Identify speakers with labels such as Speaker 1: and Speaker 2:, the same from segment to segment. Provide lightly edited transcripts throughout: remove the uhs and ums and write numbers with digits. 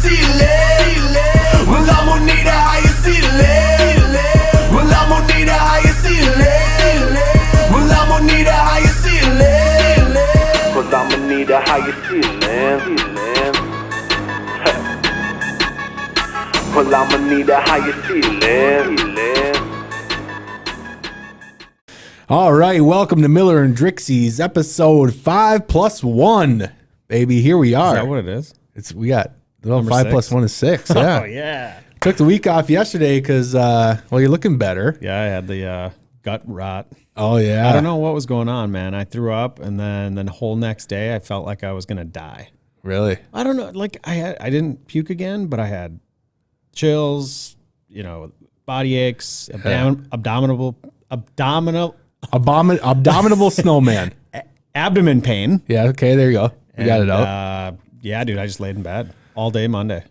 Speaker 1: ceiling. Well, I'm gonna need a higher ceiling. Well, I'm gonna need a higher ceiling. Well, I'm gonna need a higher ceiling. Well, I'm gonna need a higher ceiling. Well, I'm gonna need a higher ceiling.
Speaker 2: All right, welcome to Miller and Dricksy's episode 5+1. Baby, here we are.
Speaker 3: Is that what it is?
Speaker 2: We got 5 plus 1 is 6. Yeah.
Speaker 3: Oh, yeah.
Speaker 2: Took the week off yesterday because, you're looking better.
Speaker 3: Yeah, I had the gut rot.
Speaker 2: Oh, yeah.
Speaker 3: I don't know what was going on, man. I threw up, and then the whole next day, I felt like I was going to die.
Speaker 2: Really?
Speaker 3: I don't know. Like, I didn't puke again, but I had chills, body aches, abdominal
Speaker 2: snowman.
Speaker 3: abdomen pain.
Speaker 2: Yeah, okay, there you go. You got it out.
Speaker 3: Yeah, dude, I just laid in bed all day Monday.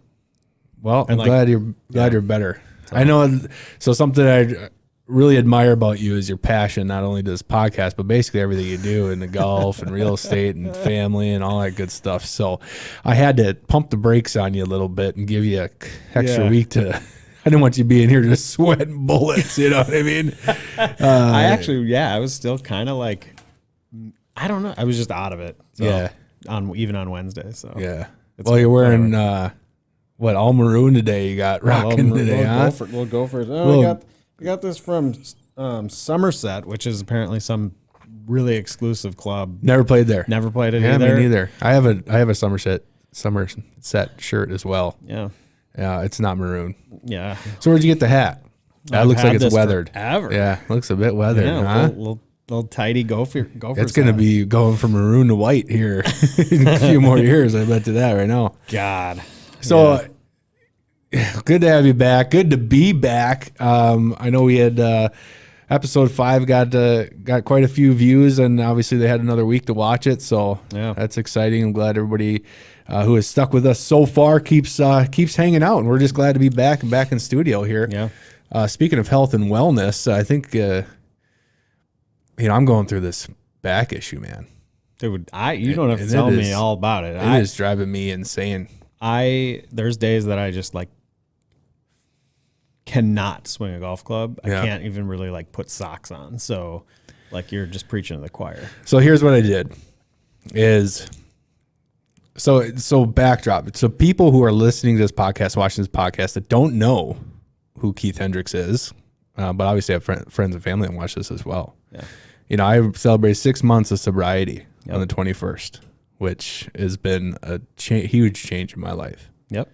Speaker 2: Well, I'm glad you're better. I know. So something I really admire about you is your passion, not only to this podcast, but basically everything you do in the golf and real estate and family and all that good stuff. So I had to pump the brakes on you a little bit and give you an extra week to. I didn't want you being here just sweating bullets. You know what I mean?
Speaker 3: I was still kind of like, I don't know. I was just out of it. So,
Speaker 2: yeah.
Speaker 3: Even on Wednesday. So
Speaker 2: yeah. Well, you're wearing all maroon today. You got rocking today, huh?
Speaker 3: We'll go for it. Oh, I got this from Somerset, which is apparently some really exclusive club.
Speaker 2: Never played there.
Speaker 3: Never played it
Speaker 2: either.
Speaker 3: either.
Speaker 2: Me neither. I have a Somerset shirt as well.
Speaker 3: Yeah.
Speaker 2: Yeah, it's not maroon.
Speaker 3: Yeah.
Speaker 2: So where'd you get the hat? That looks like it's weathered.
Speaker 3: Forever.
Speaker 2: Yeah, looks a bit weathered.
Speaker 3: Yeah,
Speaker 2: huh?
Speaker 3: little tidy gopher.
Speaker 2: It's going to be going from maroon to white here in a few more years. I bet you that right now.
Speaker 3: God.
Speaker 2: So good to have you back. Good to be back. I know we had episode 5 got quite a few views, and obviously they had another week to watch it. So that's exciting. I'm glad everybody who has stuck with us so far keeps hanging out, and we're just glad to be back in studio here.
Speaker 3: Yeah.
Speaker 2: Speaking of health and wellness, I think I'm going through this back issue, man.
Speaker 3: Dude, you don't have to tell me all about it.
Speaker 2: It is driving me insane.
Speaker 3: There's days that I just like cannot swing a golf club. I can't even really like put socks on. So like you're just preaching to the choir.
Speaker 2: So here's what I did so backdrop. So people who are listening to this podcast, watching this podcast that don't know who Keith Hendricks is, but obviously I have friends and family that watch this as well. Yeah. I celebrated 6 months of sobriety on the 21st, which has been a huge change in my life.
Speaker 3: Yep.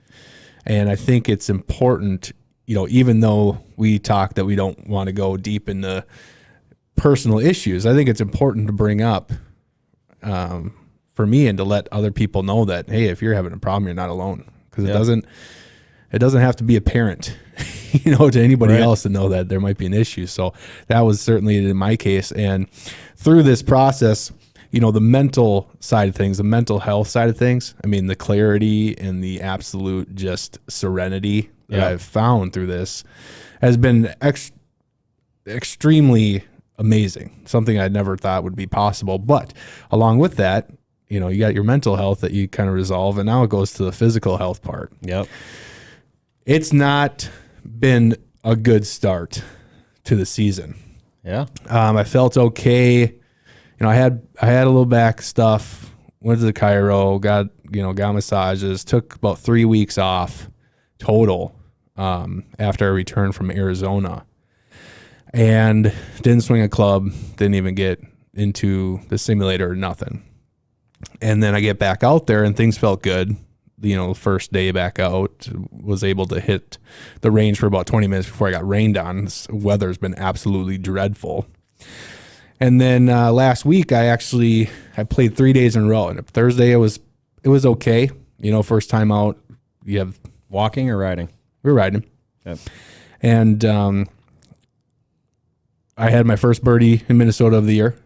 Speaker 2: And I think it's important, even though we talk that we don't want to go deep into personal issues, I think it's important to bring up for me and to let other people know that, hey, if you're having a problem, you're not alone. Because it doesn't have to be apparent, to anybody else to know that there might be an issue. So that was certainly in my case. And through this process, the mental side of things, the mental health side of things, I mean, the clarity and the absolute just serenity that I've found through this has been extremely amazing. Something I never thought would be possible. But along with that, you got your mental health that you kind of resolve, and now it goes to the physical health part.
Speaker 3: Yep.
Speaker 2: It's not been a good start to the season.
Speaker 3: Yeah.
Speaker 2: I felt okay. I had a little back stuff, went to the chiro, got massages, took about 3 weeks off total after I returned from Arizona, and didn't swing a club, didn't even get into the simulator or nothing. And then I get back out there and things felt good. The first day back out, was able to hit the range for about 20 minutes before I got rained on. This weather's been absolutely dreadful. And then last week I played 3 days in a row. And Thursday it was okay. First time out. You have
Speaker 3: walking or riding?
Speaker 2: We were riding.
Speaker 3: Yep.
Speaker 2: And I had my first birdie in Minnesota of the year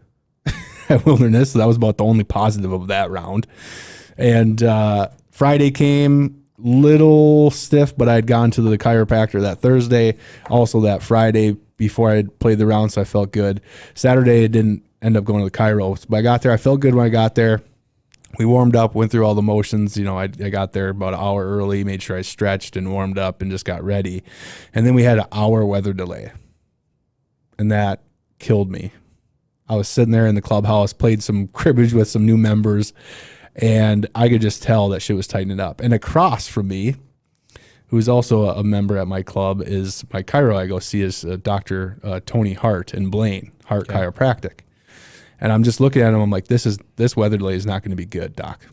Speaker 2: at Wilderness. So that was about the only positive of that round. And Friday came little stiff, but I had gone to the chiropractor that Thursday, also that Friday before I had played the round, so I felt good. Saturday, I didn't end up going to the chiro, but I got there. I felt good when I got there. We warmed up, went through all the motions. You know, I got there about an hour early, made sure I stretched and warmed up and just got ready. And then we had an hour weather delay. And that killed me. I was sitting there in the clubhouse, played some cribbage with some new members, and I could just tell that shit was tightening up. And across from me, who's also a member at my club, is my chiro I go see is Dr. Tony Hart in Blaine, Hart Chiropractic. And I'm just looking at him. I'm like, this weather delay is not going to be good, doc.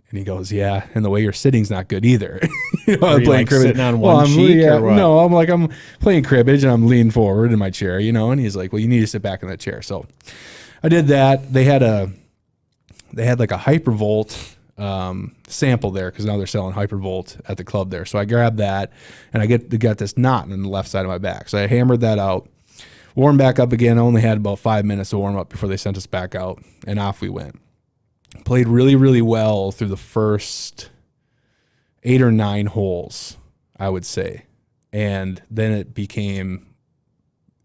Speaker 2: And he goes, yeah, and the way you're sitting's not good either. You know, I'm playing
Speaker 3: like
Speaker 2: cribbage.
Speaker 3: sitting on one cheek or what?
Speaker 2: No, I'm playing cribbage and I'm leaning forward in my chair, you know. And he's like, well, you need to sit back in that chair. So I did that. They had like a Hypervolt sample there because now they're selling Hypervolt at the club there. So I grabbed that and I got this knot on the left side of my back. So I hammered that out. Warmed back up again. I only had about 5 minutes to warm up before they sent us back out, and off we went. Played really, really well through the first 8 or 9 holes, I would say. And then it became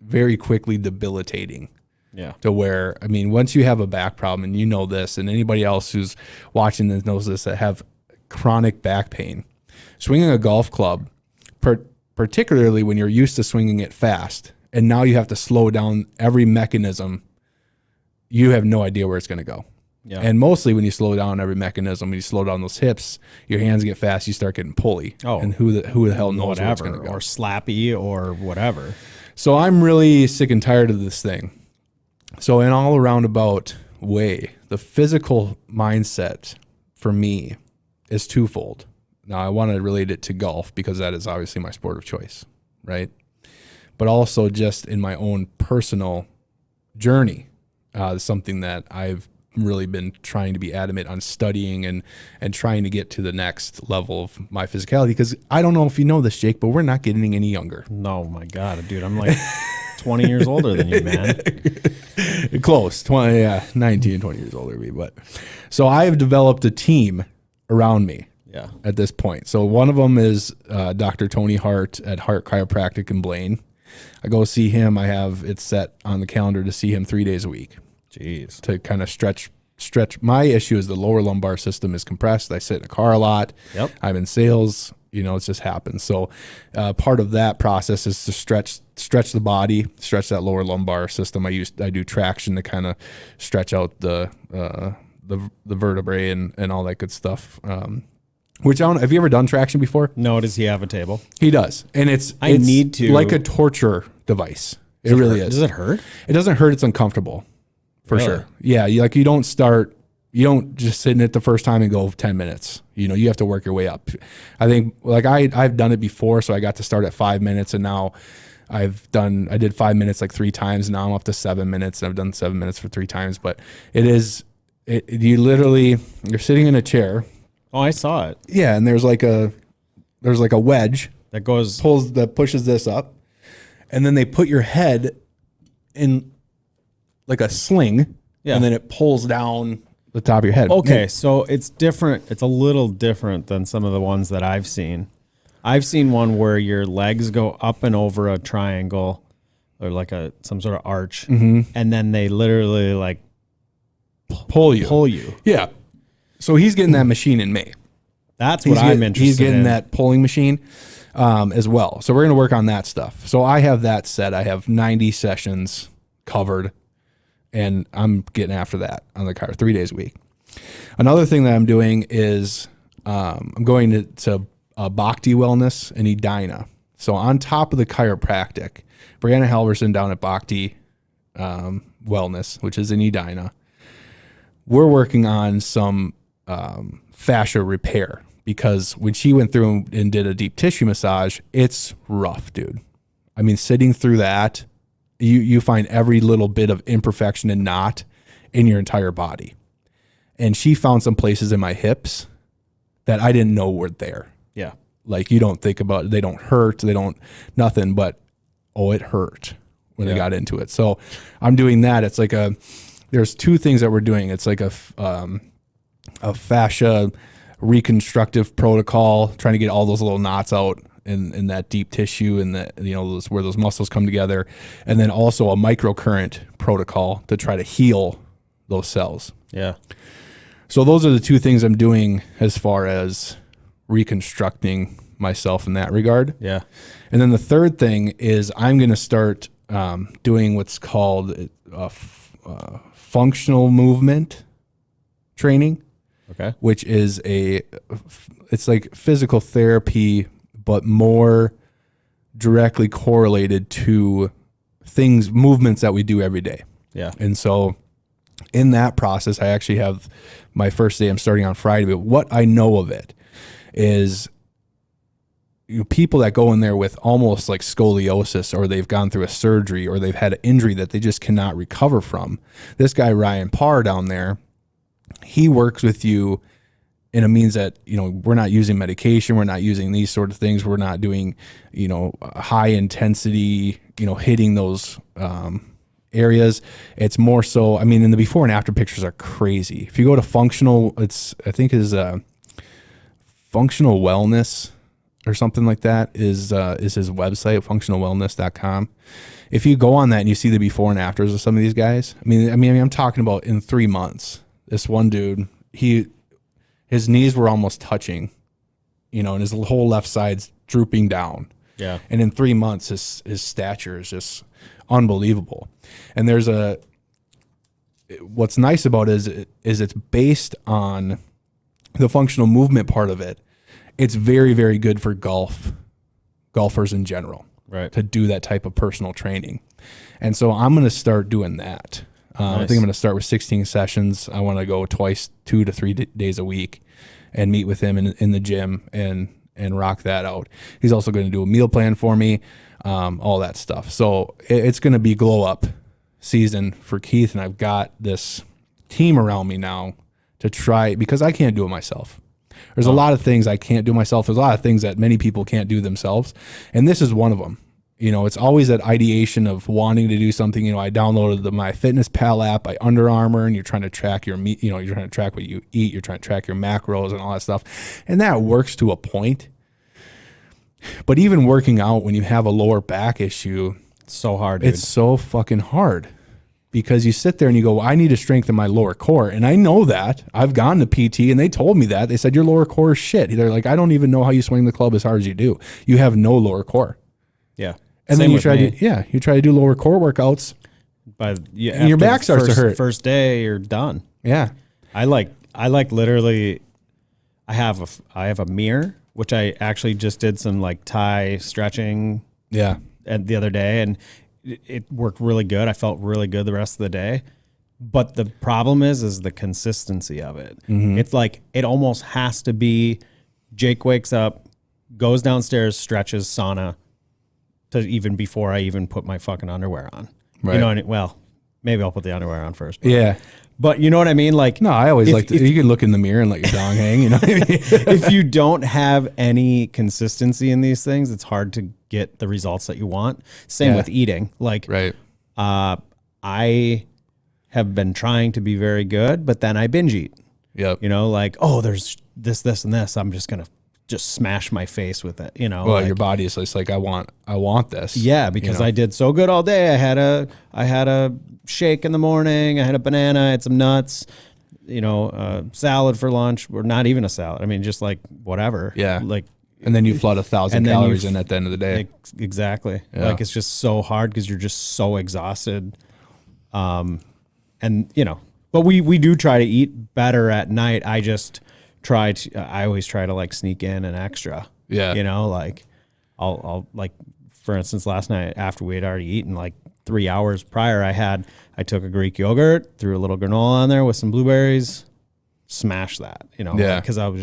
Speaker 2: very quickly debilitating.
Speaker 3: Yeah.
Speaker 2: To where, I mean, once you have a back problem, and you know this, and anybody else who's watching this knows this, that have chronic back pain, swinging a golf club, particularly when you're used to swinging it fast, and now you have to slow down every mechanism, you have no idea where it's going to go. Yeah. And mostly when you slow down every mechanism, when you slow down those hips, your hands get fast, you start getting pulley. Oh. And who the hell knows where it's going to go.
Speaker 3: Or slappy or whatever.
Speaker 2: So I'm really sick and tired of this thing. So in all a roundabout way, the physical mindset for me is twofold. Now I want to relate it to golf because that is obviously my sport of choice, right? But also just in my own personal journey, something that I've really been trying to be adamant on studying and trying to get to the next level of my physicality. Because I don't know if you know this, Jake, but we're not getting any younger.
Speaker 3: No, my God, dude, I'm like 20 years older than you, man.
Speaker 2: Close, 20, yeah, 19, 20 years older than me. But so I have developed a team around me. Yeah. At this point. So one of them is Dr. Tony Hart at Hart Chiropractic in Blaine. I go see him. I have it set on the calendar to see him 3 days a week.
Speaker 3: Jeez.
Speaker 2: To kind of stretch. My issue is the lower lumbar system is compressed. I sit in a car a lot. Yep. I'm in sales. You know, it just happens. So part of that process is to stretch the body, stretch that lower lumbar system. I do traction to kind of stretch out the vertebrae and all that good stuff. Which I don't know, have you ever done traction before?
Speaker 3: No, does he have a table?
Speaker 2: He does. And it's
Speaker 3: need to
Speaker 2: like a torture device. It really is.
Speaker 3: Does it hurt?
Speaker 2: It doesn't hurt. It's uncomfortable for sure. Yeah. You don't just sit in it the first time and go 10 minutes. You know, you have to work your way up. I think like I've done it before. So I got to start at 5 minutes and now I did 5 minutes like 3 times. Now I'm up to 7 minutes and I've done 7 minutes for 3 times, but you're sitting in a chair.
Speaker 3: Oh, I saw it.
Speaker 2: Yeah, and there's like a wedge that pushes this up, and then they put your head in like a sling, and then it pulls down the top of your head.
Speaker 3: Okay, so it's different. It's a little different than some of the ones that I've seen. I've seen one where your legs go up and over a triangle or like some sort of arch, and then they literally like
Speaker 2: pull you. Yeah. So he's getting that machine in May.
Speaker 3: That's what I'm interested in.
Speaker 2: He's getting that pulling machine as well. So we're going to work on that stuff. So I have that set. I have 90 sessions covered, and I'm getting after that on the car 3 days a week. Another thing that I'm doing is I'm going to Bhakti Wellness in Edina. So on top of the chiropractic, Brianna Halverson down at Bhakti Wellness, which is in Edina, we're working on some fascia repair because when she went through and did a deep tissue massage, it's rough, dude. I mean, sitting through that, you find every little bit of imperfection and knot in your entire body. And she found some places in my hips that I didn't know were there.
Speaker 3: Yeah.
Speaker 2: Like you don't think about it. They don't hurt. Nothing, but it hurt when they got into it. So I'm doing that. It's like there's 2 things that we're doing. It's like a fascia reconstructive protocol, trying to get all those little knots out in that deep tissue and where those muscles come together. And then also a microcurrent protocol to try to heal those cells.
Speaker 3: Yeah.
Speaker 2: So those are the two things I'm doing as far as reconstructing myself in that regard.
Speaker 3: Yeah.
Speaker 2: And then the third thing is I'm going to start doing what's called functional movement training.
Speaker 3: Okay.
Speaker 2: Which is it's like physical therapy, but more directly correlated to movements that we do every day.
Speaker 3: Yeah.
Speaker 2: And so in that process, I actually have my first day. I'm starting on Friday, but what I know of it is people that go in there with almost like scoliosis, or they've gone through a surgery, or they've had an injury that they just cannot recover from. This guy, Ryan Parr down there, he works with you in a means that, we're not using medication. We're not using these sort of things. We're not doing, high intensity, hitting those areas. It's more so, and the before and after pictures are crazy. If you go to functional, functional wellness or something like that is his website, functionalwellness.com. If you go on that and you see the before and afters of some of these guys, I'm talking about in 3 months. This one dude, his knees were almost touching, and his whole left side's drooping down.
Speaker 3: Yeah.
Speaker 2: And in 3 months, his stature is just unbelievable. And what's nice about it is it's based on the functional movement part of it. It's very, very good for golfers in general,
Speaker 3: right,
Speaker 2: to do that type of personal training. And so I'm going to start doing that. I think I'm going to start with 16 sessions. I want to go twice, 2 to 3 days a week, and meet with him in the gym and rock that out. He's also going to do a meal plan for me, all that stuff. So it's going to be glow up season for Keith, and I've got this team around me now to try, because I can't do it myself. There's a lot of things I can't do myself. There's a lot of things that many people can't do themselves, and this is one of them. It's always that ideation of wanting to do something. I downloaded the MyFitnessPal app by Under Armour, and you're trying to track your meat. You're trying to track what you eat. You're trying to track your macros and all that stuff, and that works to a point. But even working out when you have a lower back issue,
Speaker 3: it's so hard. Dude.
Speaker 2: It's so fucking hard, because you sit there and you go, well, I need to strengthen my lower core. And I know that. I've gone to PT and they told me that. They said, your lower core is shit. They're like, I don't even know how you swing the club as hard as you do. You have no lower core.
Speaker 3: Yeah.
Speaker 2: And then you try to do lower core workouts,
Speaker 3: and
Speaker 2: your back starts to hurt.
Speaker 3: First day, you're done.
Speaker 2: Yeah.
Speaker 3: I like literally, I have a mirror, which I actually just did some like Thai stretching.
Speaker 2: Yeah.
Speaker 3: The other day, and it worked really good. I felt really good the rest of the day. But the problem is the consistency of it. Mm-hmm. It's like, it almost has to be Jake wakes up, goes downstairs, stretches, sauna, to even before I even put my fucking underwear on.
Speaker 2: Right.
Speaker 3: Well, maybe I'll put the underwear on first.
Speaker 2: Yeah.
Speaker 3: But you know what I mean? Like,
Speaker 2: no, I always you can look in the mirror and let your dong hang, you know what I mean?
Speaker 3: If you don't have any consistency in these things, it's hard to get the results that you want. Same with eating. Like,
Speaker 2: right.
Speaker 3: I have been trying to be very good, but then I binge eat.
Speaker 2: Yep.
Speaker 3: There's this, and this. I'm just going to just smash my face with it,
Speaker 2: Well, your body is just like, I want this.
Speaker 3: Yeah, because I did so good all day. I had a shake in the morning. I had a banana. I had some nuts. Salad for lunch, or not even a salad. I mean, just like whatever.
Speaker 2: Yeah.
Speaker 3: Like,
Speaker 2: and then you flood 1,000 calories in at the end of the day.
Speaker 3: Exactly.
Speaker 2: Yeah.
Speaker 3: Like, it's just so hard because you're just so exhausted. But we do try to eat better at night. I always try to like sneak in an extra.
Speaker 2: Yeah.
Speaker 3: Like I'll like, for instance, last night after we had already eaten, like 3 hours prior, I took a Greek yogurt, threw a little granola on there with some blueberries, smashed that,
Speaker 2: Yeah.
Speaker 3: because I was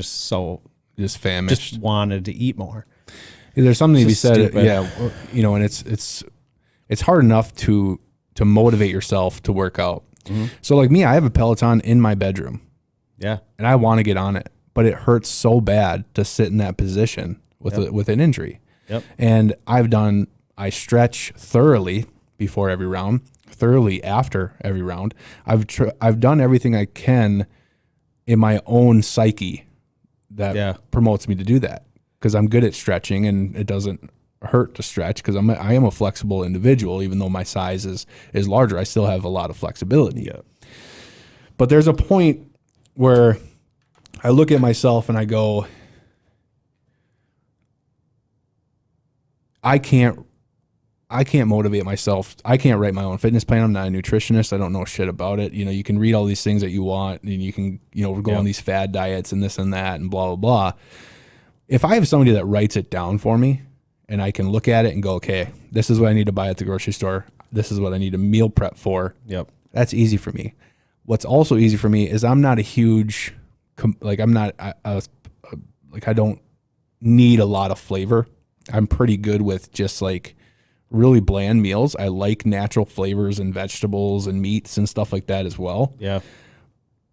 Speaker 3: just
Speaker 2: famished.
Speaker 3: just wanted to eat more.
Speaker 2: There's something to be said.
Speaker 3: Stupid.
Speaker 2: Yeah. And it's hard enough to motivate yourself to work out. Mm-hmm. So like me, I have a Peloton in my bedroom.
Speaker 3: Yeah.
Speaker 2: And I want to get on it, but it hurts so bad to sit in that position with an injury.
Speaker 3: Yep.
Speaker 2: And I stretch thoroughly before every round, thoroughly after every round. I've done everything I can in my own psyche that promotes me to do that, because I'm good at stretching and it doesn't hurt to stretch, because I am a flexible individual. Even though my size is larger, I still have a lot of flexibility.
Speaker 3: Yeah.
Speaker 2: But there's a point where I look at myself and I go, I can't motivate myself. I can't write my own fitness plan. I'm not a nutritionist. I don't know shit about it. You know, you can read all these things that you want and you can, go on these fad diets and this and that and blah, blah, blah. If I have somebody that writes it down for me and I can look at it and go, okay, this is what I need to buy at the grocery store. This is what I need to meal prep for.
Speaker 3: Yep.
Speaker 2: That's easy for me. What's also easy for me is I'm not a huge, I don't need a lot of flavor. I'm pretty good with just like really bland meals. I like natural flavors and vegetables and meats and stuff like that as well.
Speaker 3: Yeah.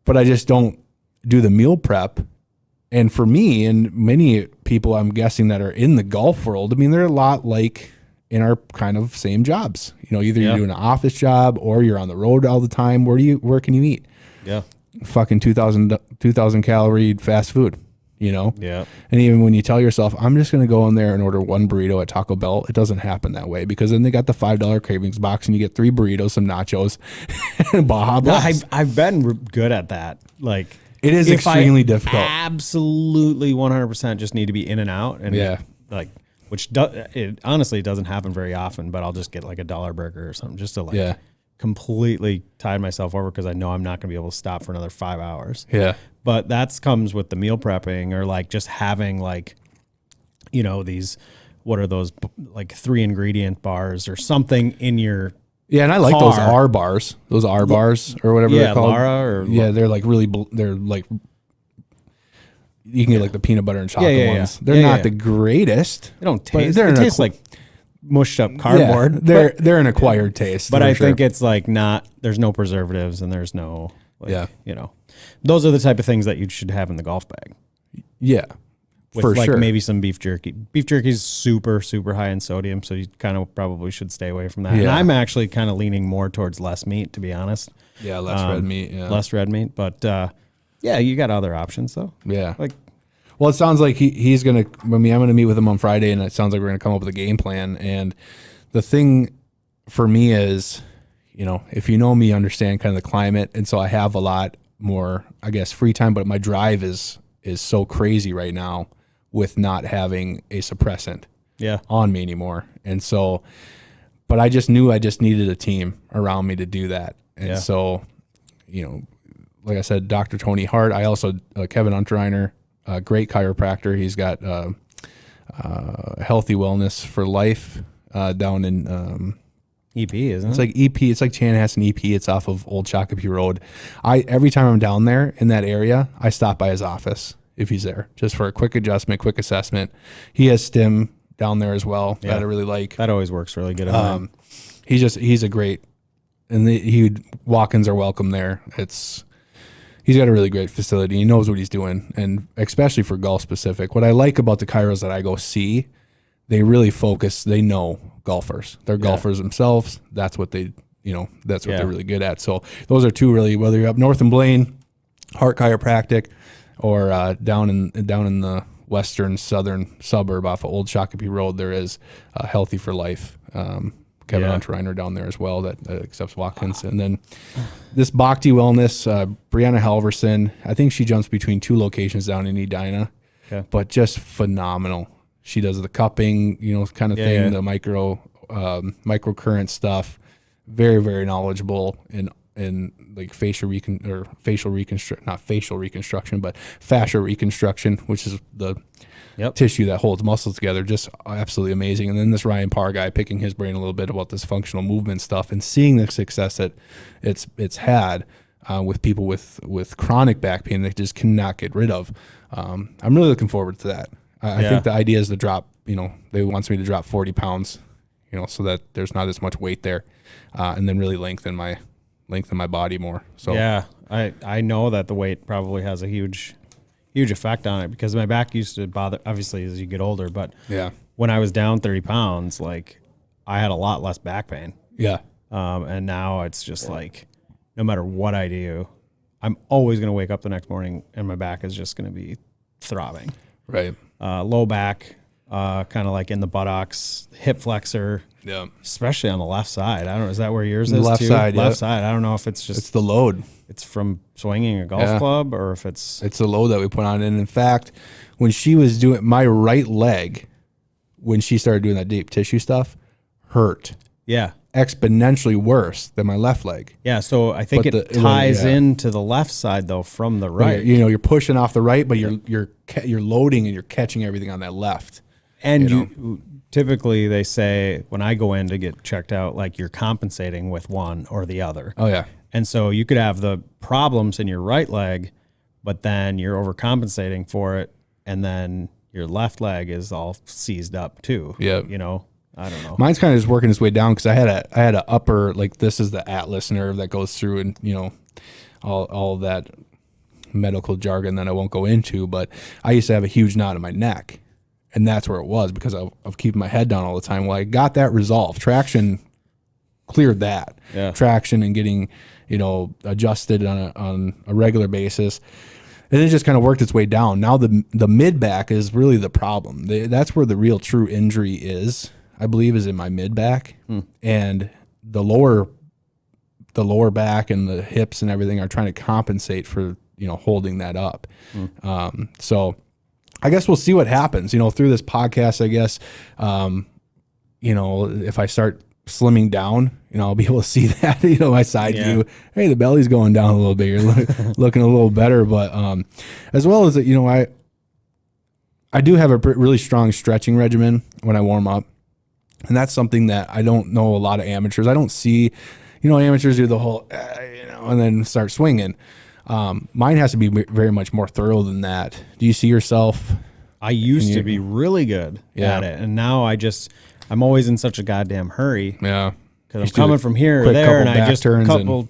Speaker 2: But I just don't do the meal prep. And for me and many people I'm guessing that are in the golf world, I mean, they're a lot like in our kind of same jobs. Either you're doing an office job or you're on the road all the time. Where can you eat?
Speaker 3: Yeah.
Speaker 2: Fucking 2,000 calorie fast food.
Speaker 3: Yeah.
Speaker 2: And even when you tell yourself, I'm just going to go in there and order one burrito at Taco Bell, it doesn't happen that way, because then they got the $5 cravings box and you get 3 burritos, some nachos, and Baja Blast.
Speaker 3: I've been good at that. Like,
Speaker 2: it is extremely difficult.
Speaker 3: Absolutely 100% just need to be in and out. And it honestly doesn't happen very often, but I'll just get like a dollar burger or something just to completely tide myself over, because I know I'm not going to be able to stop for another 5 hours.
Speaker 2: Yeah.
Speaker 3: But that comes with the meal prepping, or like just having these, what are those, like 3 ingredient bars or something in your
Speaker 2: and I like
Speaker 3: car.
Speaker 2: those R bars, or whatever they're called. They're like really, they're like, you can get like the peanut butter and chocolate ones. They're not the greatest.
Speaker 3: They don't taste. They taste like mushed up cardboard.
Speaker 2: They're an acquired taste.
Speaker 3: But I think it's like there's no preservatives and there's no, those are the type of things that you should have in the golf bag.
Speaker 2: Yeah.
Speaker 3: With maybe some beef jerky. Beef jerky is super, super high in sodium, so you kind of probably should stay away from that. Yeah. And I'm actually kind of leaning more towards less meat, to be honest.
Speaker 2: Yeah, less red meat. Yeah.
Speaker 3: Less red meat. But you got other options though.
Speaker 2: Yeah. Well, it sounds like he's going to, I'm going to meet with him on Friday, and it sounds like we're going to come up with a game plan. And the thing for me is, if you know me, understand kind of the climate. And so I have a lot more, I guess, free time, but my drive is so crazy right now with not having a suppressant on me anymore. And so, but I just knew I just needed a team around me to do that. And so, like I said, Dr. Tony Hart, I also, Kevin Unterreiner, a great chiropractor. He's got Healthy Wellness for Life down in
Speaker 3: EP, isn't it?
Speaker 2: It's like EP. It's like Chanhassen EP. It's off of Old Shakopee Road. Every time I'm down there in that area, I stop by his office if he's there, just for a quick adjustment, quick assessment. He has stim down there as well that I really like.
Speaker 3: That always works really good.
Speaker 2: He's a great, and walk-ins are welcome there. He's got a really great facility. He knows what he's doing, and especially for golf specific. What I like about the chiros that I go see, they really focus. They know golfers. They're golfers themselves. That's what they, that's what they're really good at. So those are two really, whether you're up north in Blaine, Hart Chiropractic, or down in the western southern suburb off of Old Shakopee Road, there is Healthy for Life. Kevin Unterreiner down there as well that accepts walk-ins. And then this Bhakti Wellness, Brianna Halverson, I think she jumps between 2 locations down in Edina, but just phenomenal. She does the cupping, kind of thing, the microcurrent stuff. Very, very knowledgeable in like fascia reconstruction, which is the tissue that holds muscles together. Just absolutely amazing. And then this Ryan Parr guy, picking his brain a little bit about this functional movement stuff and seeing the success that it's had with people with chronic back pain that just cannot get rid of. I'm really looking forward to that. I think the idea is to drop, they wants me to drop 40 pounds, so that there's not as much weight there, and then really lengthen my body more. So
Speaker 3: I know that the weight probably has a huge effect on it, because my back used to bother, obviously, as you get older, but when I was down 30 pounds, like, I had a lot less back pain. And now it's just like, no matter what I do, I'm always going to wake up the next morning and my back is just going to be throbbing.
Speaker 2: Right.
Speaker 3: Low back, kind of like in the buttocks, hip flexor.
Speaker 2: Yeah.
Speaker 3: Especially on the left side. I don't know. Is that where yours is
Speaker 2: Left
Speaker 3: too?
Speaker 2: side,
Speaker 3: Left
Speaker 2: yeah.
Speaker 3: side. I don't know if it's just
Speaker 2: It's the load.
Speaker 3: it's from swinging a golf club or if it's
Speaker 2: the load that we put on. And in fact, when she was doing my right leg, when she started doing that deep tissue stuff, hurt exponentially worse than my left leg.
Speaker 3: Yeah, so I think it ties into the left side though from the right.
Speaker 2: You're pushing off the right, but you're loading and you're catching everything on that left.
Speaker 3: And you typically they say when I go in to get checked out, like you're compensating with one or the other.
Speaker 2: Oh yeah.
Speaker 3: And so you could have the problems in your right leg, but then you're overcompensating for it, and then your left leg is all seized up too.
Speaker 2: Yeah.
Speaker 3: I don't know.
Speaker 2: Mine's kind of just working its way down because I had a upper, like this is the atlas nerve that goes through, and all that medical jargon that I won't go into. But I used to have a huge knot in my neck, and that's where it was because of keeping my head down all the time. Well, I got that resolved. Traction cleared that.
Speaker 3: Yeah.
Speaker 2: Traction and getting adjusted on a regular basis. And it just kind of worked its way down. Now the mid back is really the problem. That's where the real true injury is, I believe, is in my mid back. And the lower back and the hips and everything are trying to compensate for, holding that up. So I guess we'll see what happens, through this podcast. I guess, if I start slimming down, I'll be able to see that, my side view. Hey, the belly's going down a little bit. You're looking a little better. But as well as that, I do have a really strong stretching regimen when I warm up. And that's something that I don't know a lot of amateurs. I don't see, amateurs do the whole, and then start swinging. Mine has to be very much more thorough than that. Do you see yourself?
Speaker 3: I used to be really good at it. And now I'm always in such a goddamn hurry.
Speaker 2: Yeah.
Speaker 3: Because I'm coming from here to there, and I just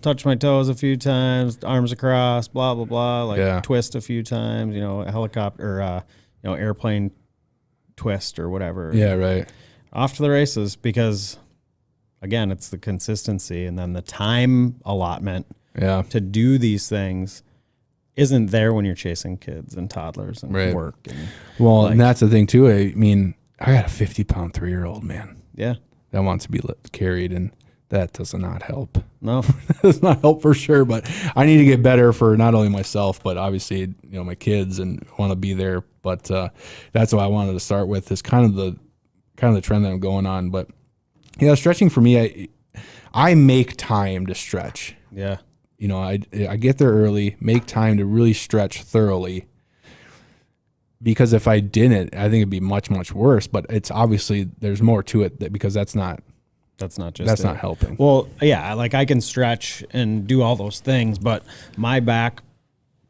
Speaker 3: touch my toes a few times, arms across, blah, blah, blah, twist a few times, a helicopter or, airplane twist or whatever.
Speaker 2: Yeah, right.
Speaker 3: Off to the races because, again, it's the consistency and then the time allotment to do these things isn't there when you're chasing kids and toddlers and work. And
Speaker 2: and that's the thing, too. I mean, I got a 50-pound 3-year-old, man.
Speaker 3: Yeah.
Speaker 2: That wants to be carried, and that does not help.
Speaker 3: No.
Speaker 2: That does not help for sure, but I need to get better for not only myself, but obviously, my kids, and want to be there. But that's what I wanted to start with, is kind of the trend that I'm going on. But, stretching for me, I make time to stretch.
Speaker 3: Yeah.
Speaker 2: I get there early, make time to really stretch thoroughly. Because if I didn't, I think it'd be much, much worse. But it's obviously there's more to it because that's not helping.
Speaker 3: Well, yeah, like I can stretch and do all those things, but my back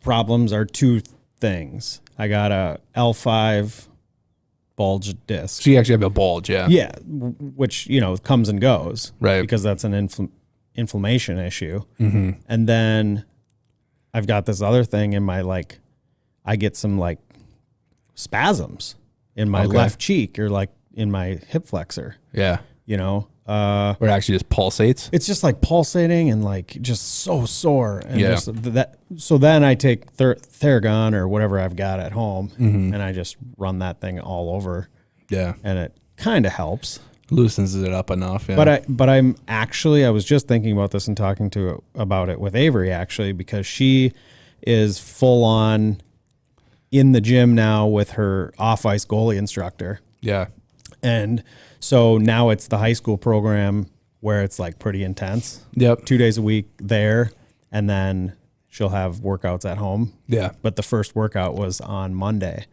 Speaker 3: problems are two things. I got a L5 bulge disc.
Speaker 2: So you actually have a bulge, yeah.
Speaker 3: Yeah, which comes and goes,
Speaker 2: right?
Speaker 3: Because that's an inflammation issue.
Speaker 2: Mm-hmm.
Speaker 3: And then I've got this other thing in my I get some spasms in my left cheek or in my hip flexor.
Speaker 2: Yeah.
Speaker 3: Where
Speaker 2: it actually just pulsates.
Speaker 3: It's just pulsating and just so sore. And just that. So then I take Theragun or whatever I've got at home and I just run that thing all over.
Speaker 2: Yeah.
Speaker 3: And it kind of helps.
Speaker 2: Loosens it up enough. Yeah.
Speaker 3: But I was just thinking about this and talking about it with Avery actually, because she is full on in the gym now with her off-ice goalie instructor.
Speaker 2: Yeah.
Speaker 3: And so now it's the high school program where it's pretty intense.
Speaker 2: Yep.
Speaker 3: 2 days a week there. And then she'll have workouts at home.
Speaker 2: Yeah.
Speaker 3: But the first workout was on Monday.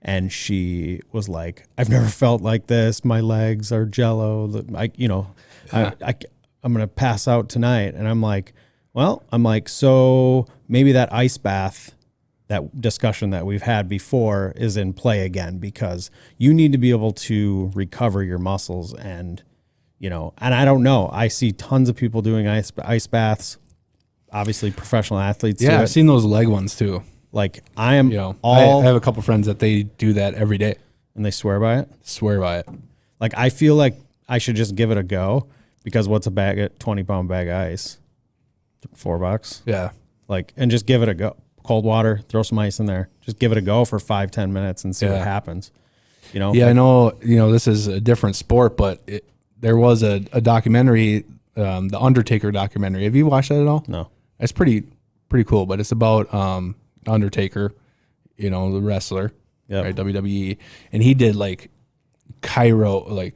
Speaker 3: And she was like, I've never felt like this. My legs are jello. I'm going to pass out tonight. And I'm like, so maybe that ice bath, that discussion that we've had before, is in play again, because you need to be able to recover your muscles. And, and I don't know, I see tons of people doing ice baths, obviously professional athletes.
Speaker 2: Yeah. I've seen those leg ones too.
Speaker 3: I am
Speaker 2: I have a couple friends that they do that every day.
Speaker 3: And they swear by it?
Speaker 2: Swear by it.
Speaker 3: I feel like I should just give it a go, because what's a 20-pound bag of ice? $4.
Speaker 2: Yeah.
Speaker 3: And just give it a go. Cold water, throw some ice in there. Just give it a go for 5-10 minutes and see what happens. You know?
Speaker 2: Yeah, I know. This is a different sport, but there was a documentary, the Undertaker documentary. Have you watched that at all?
Speaker 3: No.
Speaker 2: It's pretty cool, but it's about Undertaker, the wrestler,
Speaker 3: Yep.
Speaker 2: right? WWE, and he did like cryogenic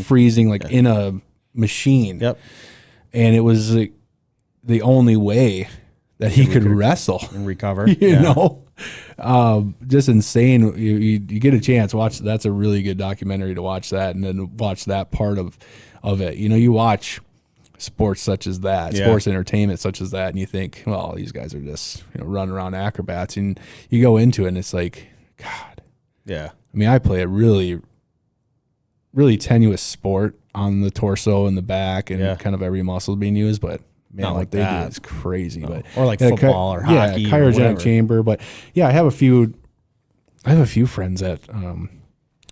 Speaker 2: freezing like in a machine.
Speaker 3: Yep.
Speaker 2: And it was like the only way that he could wrestle
Speaker 3: and recover.
Speaker 2: you know, just insane. You get a chance, watch. That's a really good documentary to watch that, and then watch that part of it. You watch sports such as that, sports entertainment such as that, and you think, well, these guys are just running around acrobats, and you go into it, and it's like, God.
Speaker 3: Yeah.
Speaker 2: I mean, I play a really, really tenuous sport on the torso and the back, and kind of every muscle being used, but. Man,
Speaker 3: Not
Speaker 2: what
Speaker 3: like
Speaker 2: they
Speaker 3: that.
Speaker 2: do is crazy, but
Speaker 3: or like football or hockey, or
Speaker 2: cryogenic
Speaker 3: whatever.
Speaker 2: chamber. But I have a few friends at